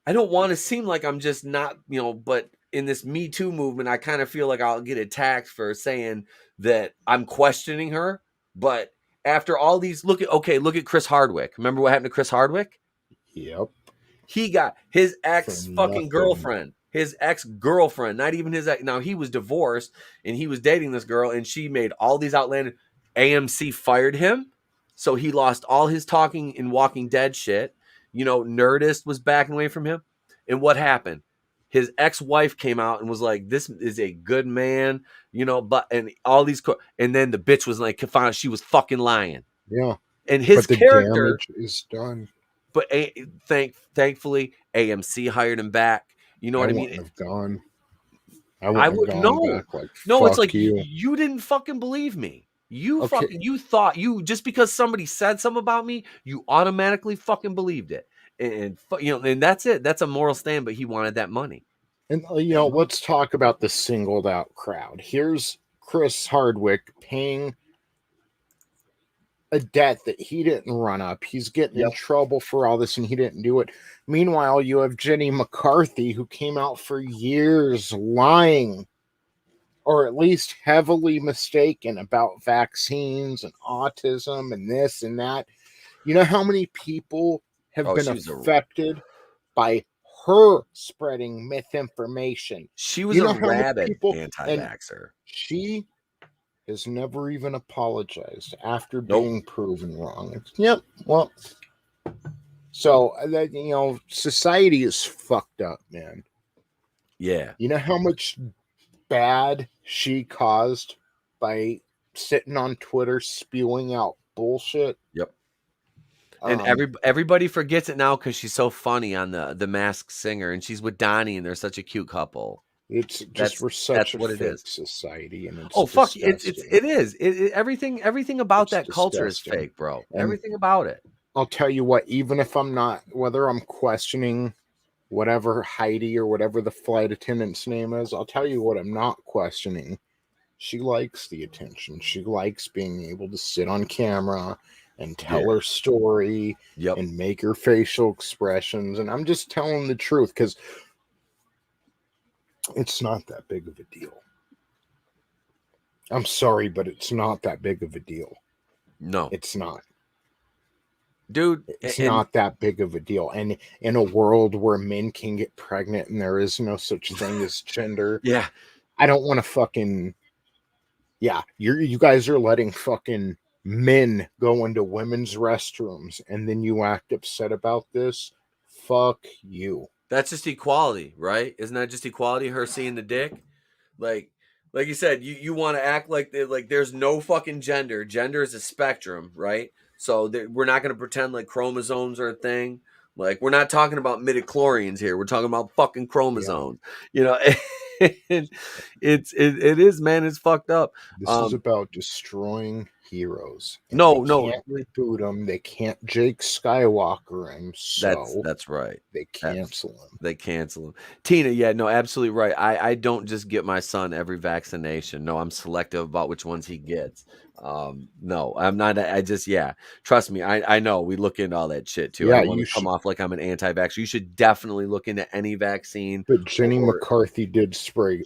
to seem like I'm just not, you know, but in this Me Too movement, I kind of feel like I'll get attacked for saying that I'm questioning her. But after all these, look at Chris Hardwick. Remember what happened to Chris Hardwick? Yep. He got his ex From fucking girlfriend, not even his ex. Now he was divorced and he was dating this girl and she made all these outlandish. AMC fired him. So he lost all his talking and Walking Dead shit. You know, Nerdist was backing away from him. And what happened? His ex-wife came out and was like, "This is a good man," you know, but and all these and then the bitch was like, found out she was fucking lying. Yeah. And his But the character damage is done. but thankfully, AMC hired him back. You know what I mean? Wouldn't have gone. I I wouldn't would have gone no, back. Like, no. It's fuck like you. you didn't fucking believe me. You Okay. fucking you thought you just because somebody said something about me, you automatically fucking believed it, and you know, and that's it. That's a moral stand. But he wanted that money. And you know, let's talk about the singled out crowd. Here's Chris Hardwick paying a debt that he didn't run up. He's getting in trouble for all this and he didn't do it. Meanwhile, you have Jenny McCarthy, who came out for years lying, or at least heavily mistaken, about vaccines and autism and this and that. You know how many people have been affected by her spreading misinformation? She was You a know how many rabid people, and anti-vaxxer. she has never even apologized after Nope. being proven wrong. Yep. Well, so that, you know, society is fucked up, man. Yeah. You know how much bad she caused by sitting on Twitter spewing out bullshit. Yep. And everybody forgets it now because she's so funny on the Masked Singer, and she's with Donnie, and they're such a cute couple. It's just we're such a fake society, and it's fuck, disgusting. it is. Everything about that culture is fake, bro. And everything about it. I'll tell you what, even if I'm not, whether I'm questioning whatever Heidi or whatever the flight attendant's name is, I'll tell you what I'm not questioning. She likes the attention. She likes being able to sit on camera and tell her story and make her facial expressions. And I'm just telling the truth because it's not that big of a deal. I'm sorry, but it's not that big of a deal. No, it's not. Dude, it's not that big of a deal. And in a world where men can get pregnant and there is no such thing as gender, I don't want to fucking, you guys are letting fucking men go into women's restrooms and then you act upset about this. Fuck you. That's just equality, right? Isn't that just equality? Her seeing the dick, like you said, you want to act like there's no fucking gender. Gender is a spectrum, right? So we're not going to pretend like chromosomes are a thing. Like, we're not talking about midichlorians here. We're talking about fucking chromosomes. You know, it is, man. It's fucked up. This is about destroying heroes. No, they can't reboot them. They can't Jake Skywalker him. So that's right. They cancel him. They cancel him. Tina, no, absolutely right. I don't just get my son every vaccination. No, I'm selective about which ones he gets. No, I'm not. I just, trust me. I know we look into all that shit too. I don't want to come off like I'm an anti-vaxxer. You should definitely look into any vaccine. But Jenny McCarthy did spread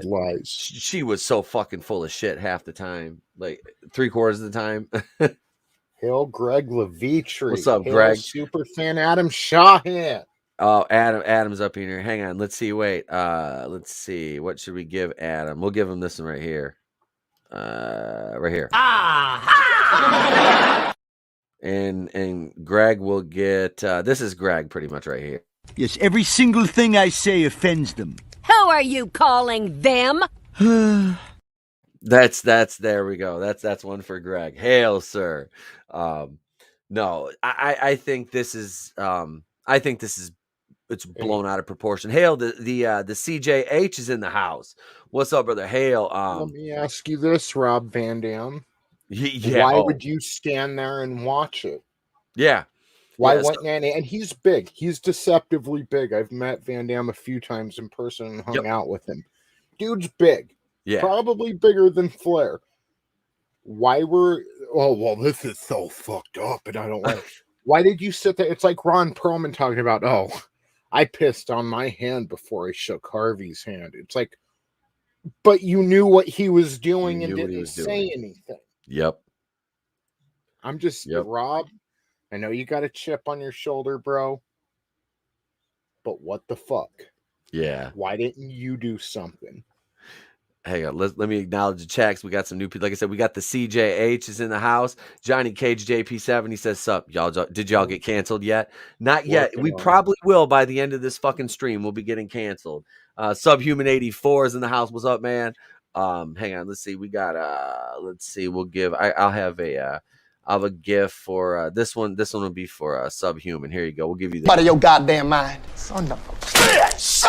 lies. She was so fucking full of shit half the time, like 3/4 of the time. Hail Greg Levitri. What's up, Greg? Super fan Adam Shawhan. Oh, Adam's up in here. Hang on. Let's see. Wait. Let's see. What should we give Adam? We'll give him this one right here. Right here. And Greg will get this is Greg pretty much right here. Yes, every single thing I say offends them. Who are you calling them? That's there we go. That's one for Greg. Hail, sir. No, I think this is it's blown out of proportion. Hail, the CJH is in the house. What's up, brother? Hail. Let me ask you this, Rob Van Dam. Why would you stand there and watch it? Yeah. Why wouldn't and he's big. He's deceptively big. I've met Van Dam a few times in person and hung out with him. Dude's big. Yeah. Probably bigger than Flair. Why were this is so fucked up and I don't like why did you sit there? It's like Ron Perlman talking about, I pissed on my hand before I shook Harvey's hand. It's like, but you knew what he was doing and didn't say anything. Yep. I'm just, Rob, I know you got a chip on your shoulder, bro. But what the fuck? Yeah. Why didn't you do something? Hang on, let me acknowledge the checks. We got some new people. Like I said, we got the CJH is in the house. Johnny Cage JP7, he says, sup, y'all, did y'all get canceled yet? Not yet. We probably will by the end of this fucking stream. We'll be getting canceled. Subhuman 84 is in the house. What's up, man? Hang on, let's see. We got let's see, we'll give I'll have a gift for this one. This one will be for Subhuman. Here you go. We'll give you out of your goddamn mind. Son of a bitch.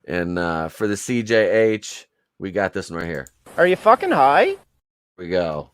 And for the CJH, we got this one right here. Are you fucking high? Here we go.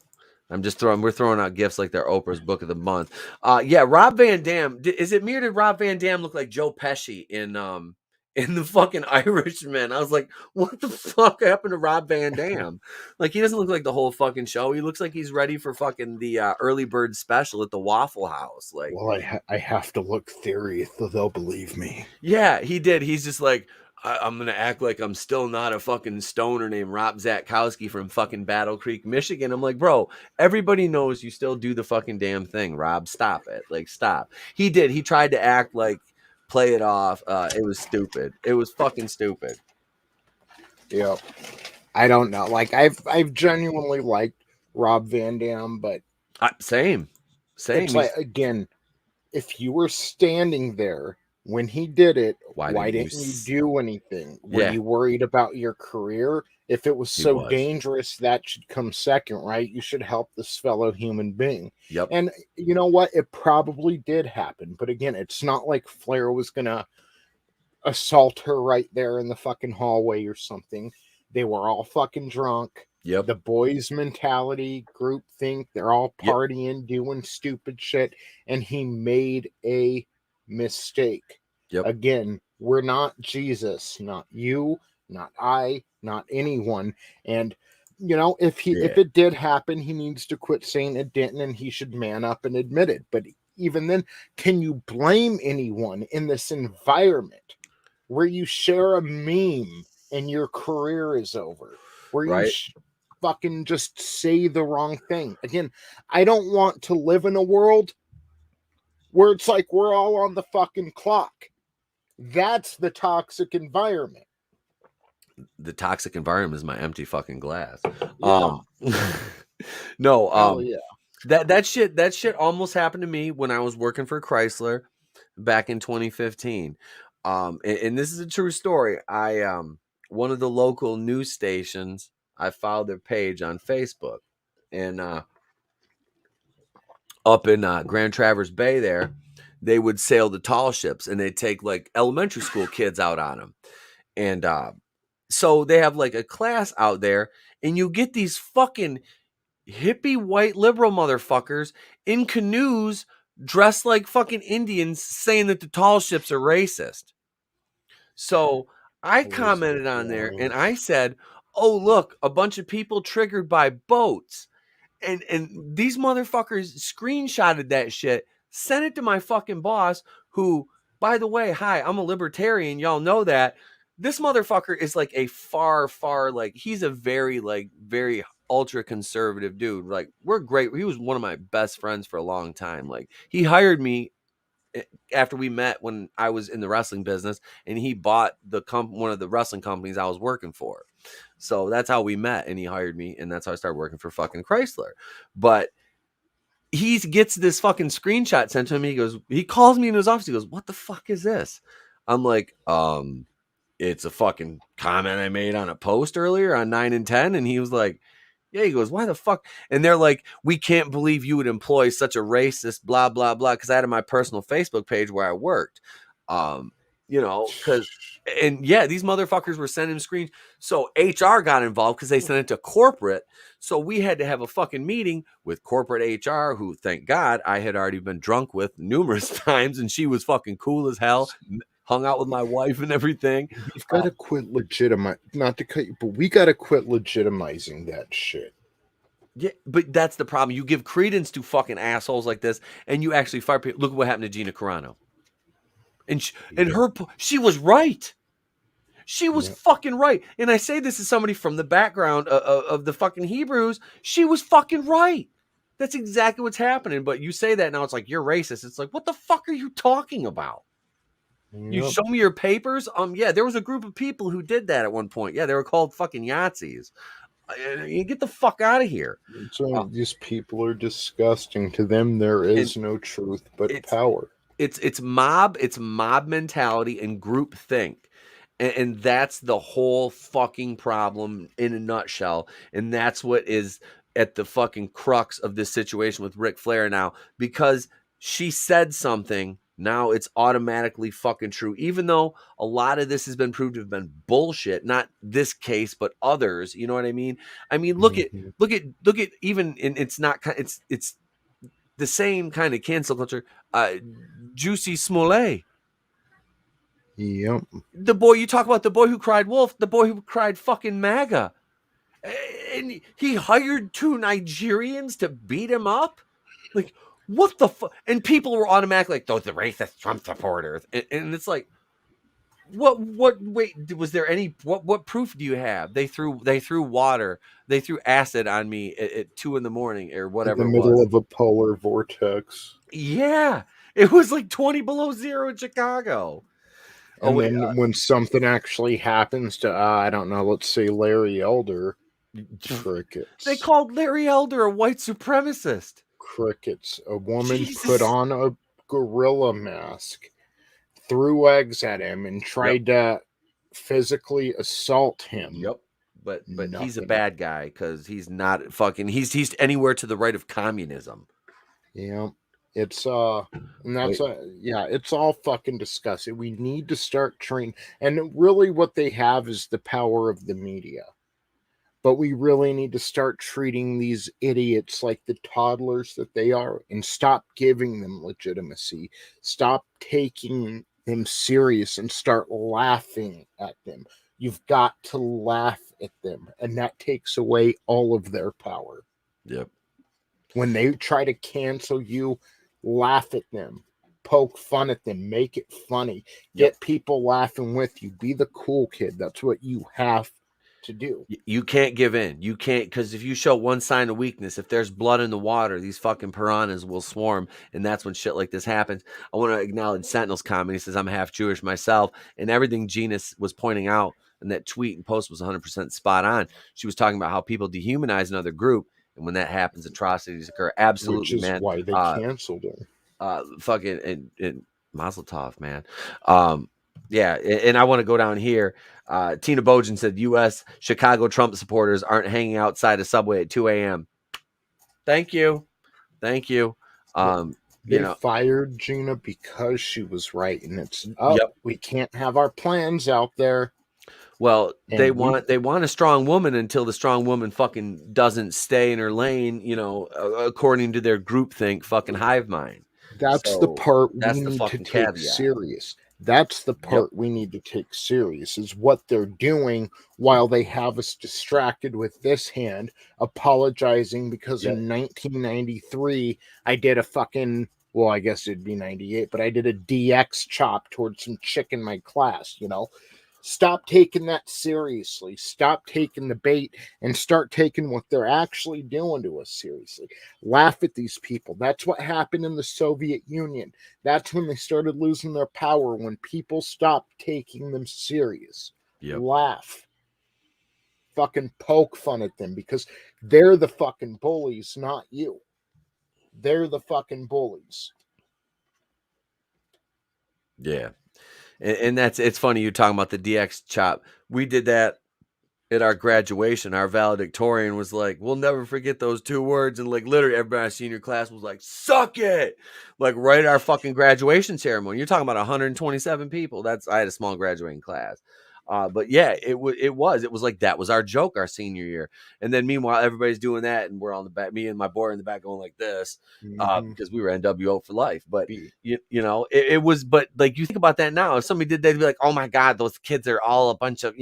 We're throwing out gifts like they're Oprah's Book of the Month. Rob Van Dam. Is it me or did Rob Van Dam look like Joe Pesci in the fucking Irishman? I was like, what the fuck happened to Rob Van Dam? Like, he doesn't look like the whole fucking show. He looks like he's ready for fucking the early bird special at the Waffle House. Like, well, I have to look theory so they'll believe me. Yeah, he did. He's just like, I'm going to act like I'm still not a fucking stoner named Rob Zatkowski from fucking Battle Creek, Michigan. I'm like, bro, everybody knows you still do the fucking damn thing, Rob. Stop it. Like, stop. He did. He tried to act like, play it off. It was stupid. It was fucking stupid. Yeah. I don't know. Like, I've genuinely liked Rob Van Dam, but... Same. It's like, again, if you were standing there when he did it, Why why didn't didn't you s- do anything? Were Yeah, you worried about your career? If it was he so was. dangerous, that should come second, right? You should help this fellow human being. Yep. And you know what? It probably did happen. But again, it's not like Flair was going to assault her right there in the fucking hallway or something. They were all fucking drunk. Yep. The boys' mentality, group think, they're all Yep. partying, doing stupid shit, and he made a mistake. Yep. Again, we're not Jesus, not you, not I, not anyone. And you know, if Yeah. it did happen, he needs to quit saying it didn't, and he should man up and admit it. But even then, can you blame anyone in this environment where you share a meme and your career is over? Where you Right. fucking just say the wrong thing. Again, I don't want to live in a world where it's like we're all on the fucking clock. That's the toxic environment. The toxic environment is my empty fucking glass. Yeah. No, Hell yeah. that shit almost happened to me when I was working for Chrysler back in 2015. And this is a true story. I one of the local news stations, I followed their page on Facebook, and up in Grand Traverse Bay there, they would sail the tall ships, and they'd take like elementary school kids out on them. And so they have like a class out there, and you get these fucking hippie white liberal motherfuckers in canoes dressed like fucking Indians saying that the tall ships are racist. So I Was commented on there wrong. and I said, "Oh, look, a bunch of people triggered by boats." And these motherfuckers screenshotted that shit, sent it to my fucking boss, who, by the way, hi, I'm a libertarian, y'all know that. This motherfucker is like a far, like, he's a very ultra conservative dude. Like, we're great. He was one of my best friends for a long time. Like, he hired me after we met when I was in the wrestling business, and he bought one of the wrestling companies I was working for. So that's how we met, and he hired me, and that's how I started working for fucking Chrysler. But he gets this fucking screenshot sent to him. He calls me in his office. He goes, "What the fuck is this?" I'm like, it's a fucking comment I made on a post earlier on 9 and 10. And he was like, yeah, he goes, "Why the fuck?" And they're like, "We can't believe you would employ such a racist, blah, blah, blah." Cause I had my personal Facebook page where I worked. Cause, and yeah, these motherfuckers were sending screens. So HR got involved because they sent it to corporate. So we had to have a fucking meeting with corporate HR, who, thank God, I had already been drunk with numerous times, and she was fucking cool as hell, hung out with my wife and everything. We've got to quit not to cut you, but we got to quit legitimizing that shit. Yeah, but that's the problem. You give credence to fucking assholes like this, and you actually fire people. Look at what happened to Gina Carano. And she was right. She was fucking right. And I say this as somebody from the background of the fucking Hebrews. She was fucking right. That's exactly what's happening. But you say that now, it's like, you're racist. It's like, what the fuck are you talking about? You show me your papers. Yeah, there was a group of people who did that at one point. Yeah, they were called fucking Yahtzees. You get the fuck out of here. So these people are disgusting. To them, there is no truth but power. It's mob mentality and group think. And that's the whole fucking problem in a nutshell. And that's what is at the fucking crux of this situation with Ric Flair now. Because she said something, now it's automatically fucking true. Even though a lot of this has been proved to have been bullshit. Not this case, but others. You know what I mean? I mean, look at even, and it's not, it's the same kind of cancel culture. Juicy Smollett. Yep. The boy, you talk about the boy who cried wolf, the boy who cried fucking MAGA. And he hired 2 Nigerians to beat him up? Like, what the fuck? And people were automatically like, those the racist Trump supporters. And it's like, wait, was there any, what proof do you have? They threw water, they threw acid on me at 2 a.m. or whatever in the it middle was. of a polar vortex. Yeah, it was like 20 below zero in Chicago. And then when something actually happens to, I don't know, let's say Larry Elder, crickets. They called Larry Elder a white supremacist. Crickets. A woman Jesus. put on a gorilla mask, threw eggs at him and tried to physically assault him. Yep. But he's a Nothing. bad guy because he's not fucking. He's anywhere to the right of communism. Yeah, it's and that's it's all fucking disgusting. We need to start training, and really, what they have is the power of the media. But we really need to start treating these idiots like the toddlers that they are and stop giving them legitimacy. Stop taking them serious and start laughing at them. You've got to laugh at them, and that takes away all of their power. Yep. When they try to cancel you, laugh at them, poke fun at them, make it funny, get people laughing with you. Be the cool kid. That's what you have to do. You can't give in. You can't, because if you show one sign of weakness, if there's blood in the water, these fucking piranhas will swarm, and that's when shit like this happens. I want to acknowledge Sentinel's comment. He says, I'm half Jewish myself, and everything Gina was pointing out in that tweet and post was 100% spot on. She was talking about how people dehumanize another group, and when that happens, atrocities occur. Absolutely, Which is man. why they canceled her. Fucking and Mazel Tov, man. Yeah, and I want to go down here. Tina Bojan said, U.S. Chicago Trump supporters aren't hanging outside a subway at 2 a.m. Thank you. They fired Gina because she was right, and it's we can't have our plans out there. Well, they want a strong woman until the strong woman fucking doesn't stay in her lane, according to their groupthink fucking hive mind. That's the part we need to take caveat. serious. That's the part we need to take serious, is what they're doing while they have us distracted with this hand, apologizing because in 1993, I did a fucking, well, I guess it'd be 98, but I did a DX chop towards some chick in my class, Stop taking that seriously. Stop taking the bait and start taking what they're actually doing to us seriously. Laugh at these people. That's what happened in the Soviet Union. That's when they started losing their power, when people stopped taking them serious. Laugh. Fucking poke fun at them because they're the fucking bullies, not you. They're the fucking bullies. Yeah. And it's funny you talking about the DX chop. We did that at our graduation. Our valedictorian was like, we'll never forget those 2 words. And like literally everybody in our senior class was like, suck it. Like right at our fucking graduation ceremony. You're talking about 127 people. I had a small graduating class. But yeah, it was like, that was our joke our senior year. And then meanwhile, everybody's doing that. And we're on the back, me and my boy in the back going like this, because we were NWO for life. But it was, but like, you think about that now, if somebody did, they'd be like, oh my God, those kids are all a bunch of,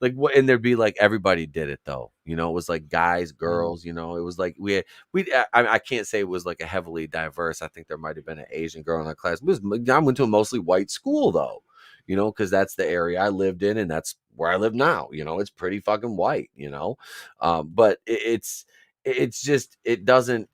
like what, and there'd be like, everybody did it though. It was like guys, girls, it was like, I can't say it was like a heavily diverse. I think there might've been an Asian girl in our class. I went to a mostly white school though. Because that's the area I lived in, and that's where I live now. It's pretty fucking white, but it's just, it doesn't,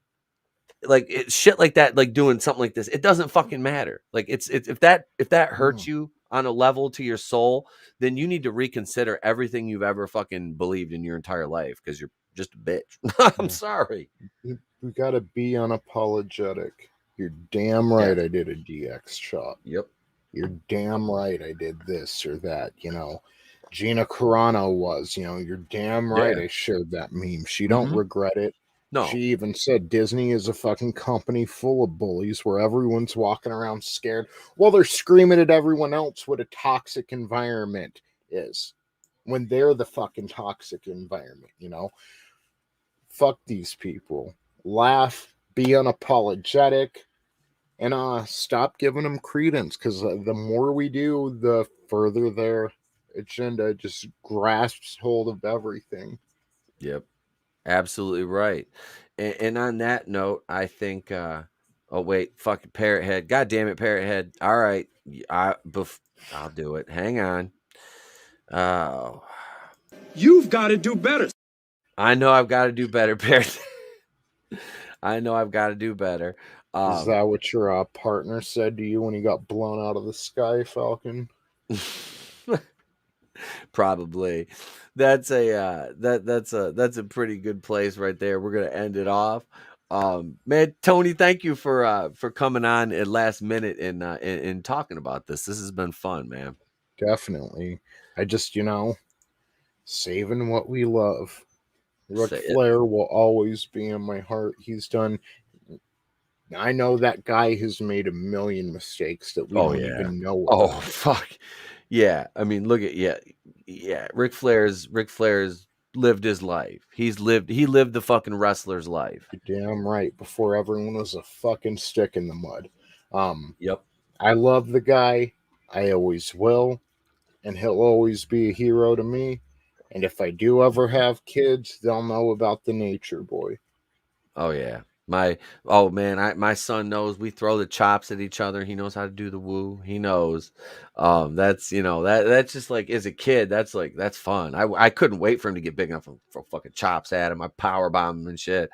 like, it's shit like that, like doing something like this, it doesn't fucking matter. Like it's if that hurts you on a level to your soul, then you need to reconsider everything you've ever fucking believed in your entire life, because you're just a bitch. I'm sorry. We gotta be unapologetic. You're damn right. I did a DX shot. Yep. You're damn right I did this or that, Gina Carano was, you're damn right I shared that meme. She don't regret it. No. She even said Disney is a fucking company full of bullies where everyone's walking around scared while they're screaming at everyone else what a toxic environment is, when they're the fucking toxic environment, Fuck these people. Laugh, be unapologetic. And stop giving them credence, because the more we do, the further their agenda just grasps hold of everything. Yep, absolutely right. And on that note, I think. Oh wait, fucking Parrot Head! God damn it, Parrot Head! All right, I'll do it. Hang on. Oh, You've got to do better. I know I've got to do better, Parrot. I know I've got to do better. Is that what your partner said to you when he got blown out of the sky, Falcon? Probably. That's a pretty good place right there. We're gonna end it off. Man, Tony, thank you for coming on at last minute and talking about this. This has been fun, man. Definitely. I just, saving what we love. Ric Say it. Flair will always be in my heart. I know that guy has made a million mistakes that we Oh don't yeah. even know Oh about. fuck. Yeah. I mean, look at yeah. Ric Flair's lived his life. He lived the fucking wrestler's life. You're damn right. Before everyone was a fucking stick in the mud. Um, Yep. I love the guy. I always will. And he'll always be a hero to me. And if I do ever have kids, they'll know about the Nature Boy. Oh yeah. My son knows we throw the chops at each other. He knows how to do the woo. He knows. That's that's just like as a kid, that's fun. I couldn't wait for him to get big enough for fucking chops at him. I power bomb him and shit.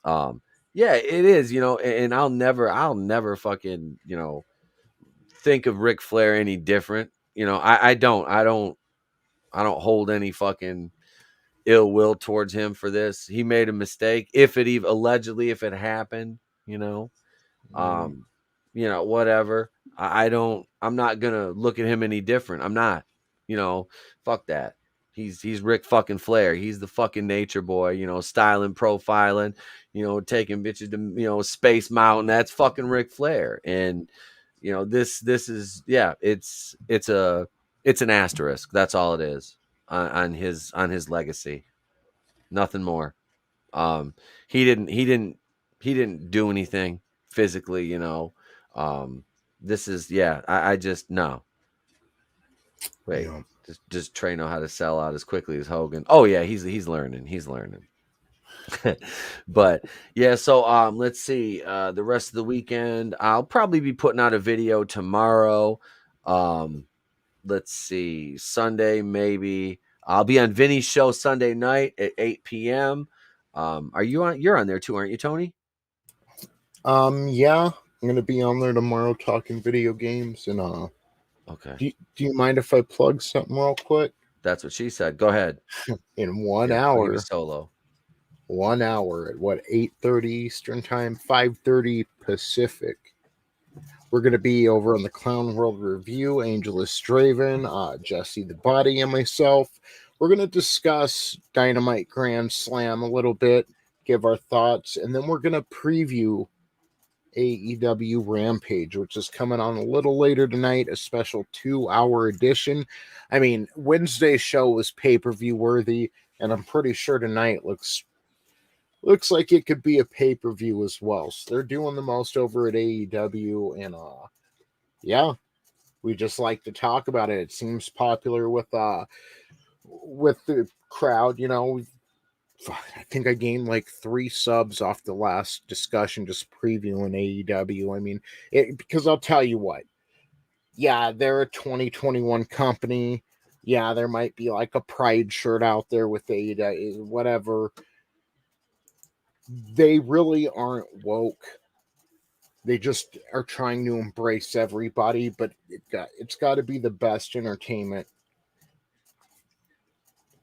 Um yeah, it is, and I'll never fucking, think of Ric Flair any different. I don't hold any fucking ill will towards him for this. He made a mistake. If it even allegedly, if it happened, you know, Mm, um, whatever. I'm not gonna look at him any different. I'm not, you know, fuck that. He's Rick fucking Flair. He's the fucking nature boy, styling, profiling, taking bitches to, Space Mountain. That's fucking Ric Flair. And, this is, yeah, it's an asterisk. That's all it is on his legacy. Nothing more. Um, he didn't do anything physically, This is, yeah, I just no. Wait, yeah, does Trey know how to sell out as quickly as Hogan? Oh yeah, he's learning. He's learning. But yeah, so let's see. The rest of the weekend, I'll probably be putting out a video tomorrow. Um, let's see. Sunday, maybe. I'll be on Vinny's show Sunday night at 8 p.m. Are you on? You're on there too, aren't you, Tony? yeah, I'm gonna be on there tomorrow talking video games. And Okay. do you mind if I plug something real quick? That's what she said. Go ahead. In one Yeah, I'll give you hour, solo. 1 hour at what 8:30 Eastern time, 5:30 Pacific. We're gonna be over on the Clown World Review. Angelus Draven, Jesse the Body, and myself. We're gonna discuss Dynamite Grand Slam a little bit, give our thoughts, and then we're gonna preview AEW Rampage, which is coming on a little later tonight, a special 2 hour edition. I mean, Wednesday's show was pay-per-view worthy, and I'm pretty sure tonight looks like it could be a pay-per-view as well. So they're doing the most over at AEW, and yeah, we just like to talk about it. It seems popular with the crowd, I think I gained like 3 subs off the last discussion just previewing AEW. I mean, because I'll tell you what, yeah, they're a 2021 company. Yeah, there might be like a pride shirt out there with AEW, whatever. They really aren't woke. They just are trying to embrace everybody, but it's got to be the best entertainment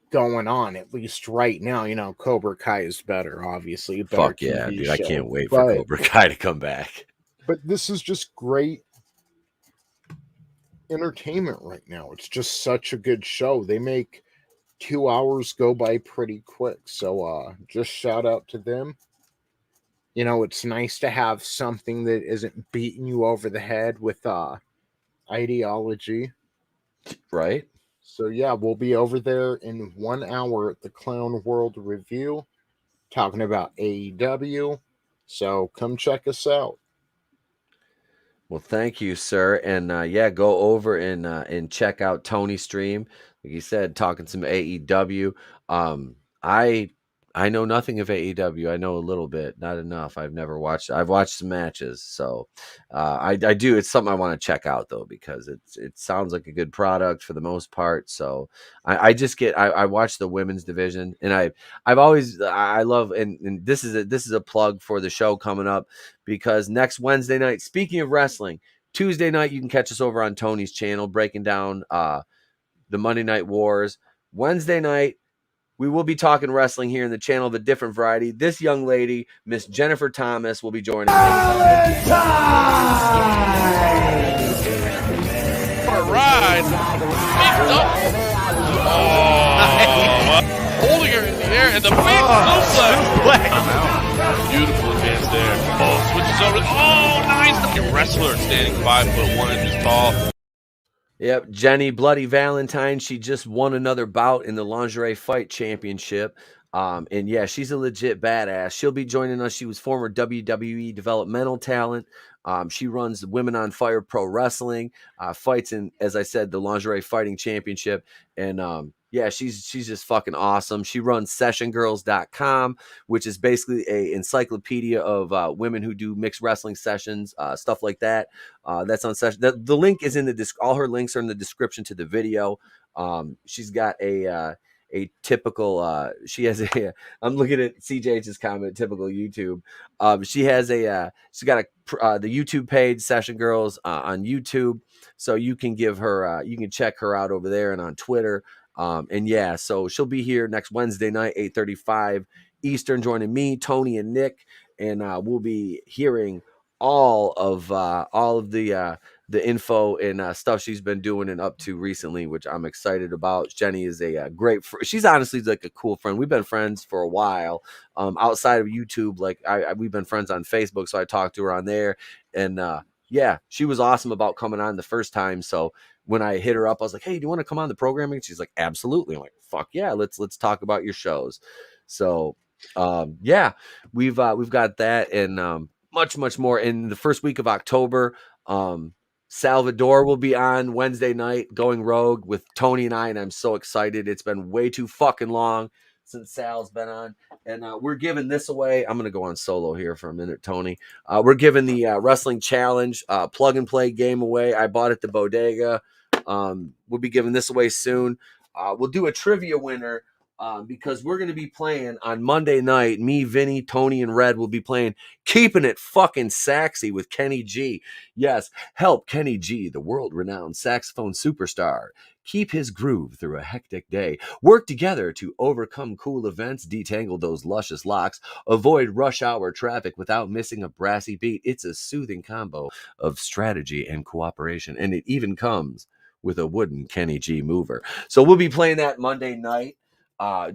going on, at least right now. Cobra Kai is better, obviously, a better Fuck yeah, TV dude. I show. can't wait for But Cobra Kai to come back. this is just great entertainment right now. It's just such a good show. They make 2 hours go by pretty quick. So just shout out to them. It's nice to have something that isn't beating you over the head with ideology. Right? So yeah, we'll be over there in 1 hour at the Clown World Review talking about AEW. So come check us out. Well, thank you, sir. And yeah, go over and check out Tony's stream. Like you said, talking some AEW. I I know nothing of AEW. I know a little bit, not enough. I've never watched. I've watched some matches, so I do. It's something I want to check out though because it sounds like a good product for the most part. So I just I watch the women's division, and I've always I love and this is a plug for the show coming up because next Wednesday night. Speaking of wrestling, Tuesday night you can catch us over on Tony's channel breaking down the Monday Night Wars. Wednesday night we will be talking wrestling here in the channel of a different variety. This young lady, Miss Jennifer Thomas, will be joining us. For a ride. Holding her in the air and the big suplex. Beautiful advance there. Oh, switches over. Oh, nice. The wrestler standing 5'1" inches tall. Yep, Jenny Bloody Valentine. She just won another bout in the Lingerie Fight Championship. And yeah, she's a legit badass. She'll be joining us. She was former WWE developmental talent. She runs Women on Fire Pro Wrestling, fights in, as I said, the Lingerie Fighting Championship. And yeah, she's just fucking awesome. She runs sessiongirls.com, which is basically a encyclopedia of women who do mixed wrestling sessions, stuff like that. That's on session. The link is in the all her links are in the description to the video. She's got a typical she has a I'm looking at CJH's comment, typical YouTube. She has she's got the YouTube page, Session Girls, on YouTube, so you can give her you can check her out over there and on Twitter. And yeah, so she'll be here next Wednesday night, 8:35 Eastern, joining me, Tony, and Nick, and we'll be hearing all of the info and stuff she's been doing and up to recently, which I'm excited about. Jenny is a great she's honestly like a cool friend. We've been friends for a while, outside of YouTube. Like we've been friends on Facebook, so I talked to her on there, and yeah, she was awesome about coming on the first time. So when I hit her up, I was like, hey, do you want to come on the programming? She's like, absolutely. I'm like, fuck yeah, let's talk about your shows. So yeah, we've got that and much more in the first week of October. Salvador will be on Wednesday night, going rogue with Tony and I, and I'm so excited. It's been way too fucking long since Sal's been on, and we're giving this away. I'm gonna go on solo here for a minute, Tony. We're giving the Wrestling Challenge plug and play game away. I bought it at the bodega. We'll be giving this away soon. We'll do a trivia winner because we're going to be playing on Monday night. Me, Vinny, Tony, and Red will be playing Keeping It Fucking Saxy with Kenny G. Yes, help Kenny G, the world-renowned saxophone superstar, keep his groove through a hectic day. Work together to overcome cool events, detangle those luscious locks, avoid rush hour traffic without missing a brassy beat. It's a soothing combo of strategy and cooperation, and it even comes with a wooden Kenny G mover. So we'll be playing that Monday night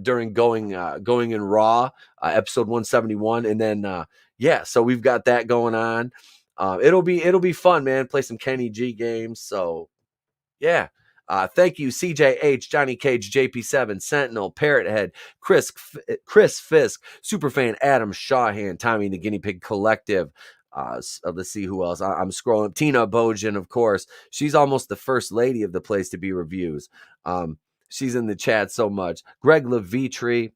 during going in Raw, episode 171, and then yeah, so we've got that going on. It'll be fun, man. Play some Kenny G games. So yeah. Thank you, CJH, Johnny Cage, JP7, Sentinel, Parrothead, Chris Fisk, Superfan Adam Shawhan, Tommy and the Guinea Pig Collective. Let's see who else. I'm scrolling. Tina Bojan, of course. She's almost the first lady of the Place to Be reviews. She's in the chat so much. Greg Levitri.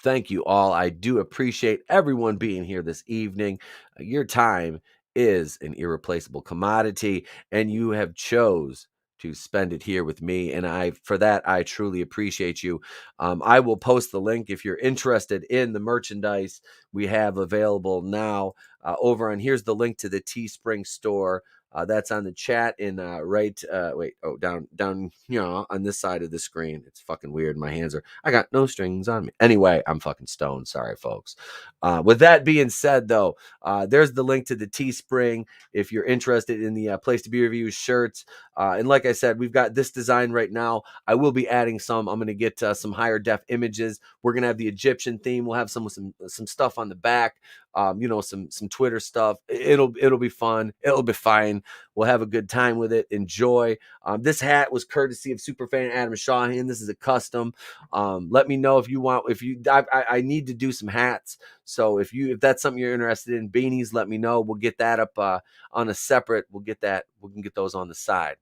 Thank you all. I do appreciate everyone being here this evening. Your time is an irreplaceable commodity, and you have chose to spend it here with me, and for that I truly appreciate you. I will post the link if you're interested in the merchandise we have available now over on. Here's the link to the Teespring store. That's on the chat in down on this side of the screen. It's fucking weird. My hands I got no strings on me. Anyway, I'm fucking stoned. Sorry, folks. With that being said, though, there's the link to the Teespring if you're interested in the Place to Be Reviews shirts. And like I said, we've got this design right now. I will be adding some. I'm going to get some higher def images. We're going to have the Egyptian theme. We'll have some stuff on the back. Some Twitter stuff. It'll be fun. It'll be fine. We'll have a good time with it. Enjoy. This hat was courtesy of Superfan Adam Shawhan. This is a custom. Let me know if you want. I need to do some hats. So if that's something you're interested in, beanies, let me know. We'll get that up on a separate. We can get those on the side.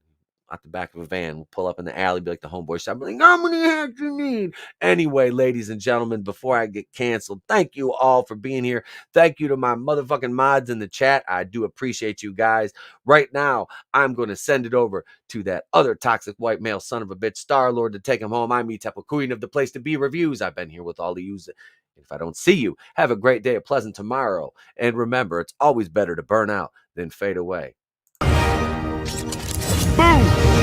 At the back of a van. We'll pull up in the alley, be like the homeboy shop, be like, how many hats you need? Anyway, ladies and gentlemen, before I get canceled, thank you all for being here. Thank you to my motherfucking mods in the chat. I do appreciate you guys. Right now, I'm going to send it over to that other toxic white male son of a bitch, Star-Lord, to take him home. I'm Tepo, queen of the Place to Be reviews. I've been here with all of you. If I don't see you, have a great day, a pleasant tomorrow. And remember, it's always better to burn out than fade away. Boom!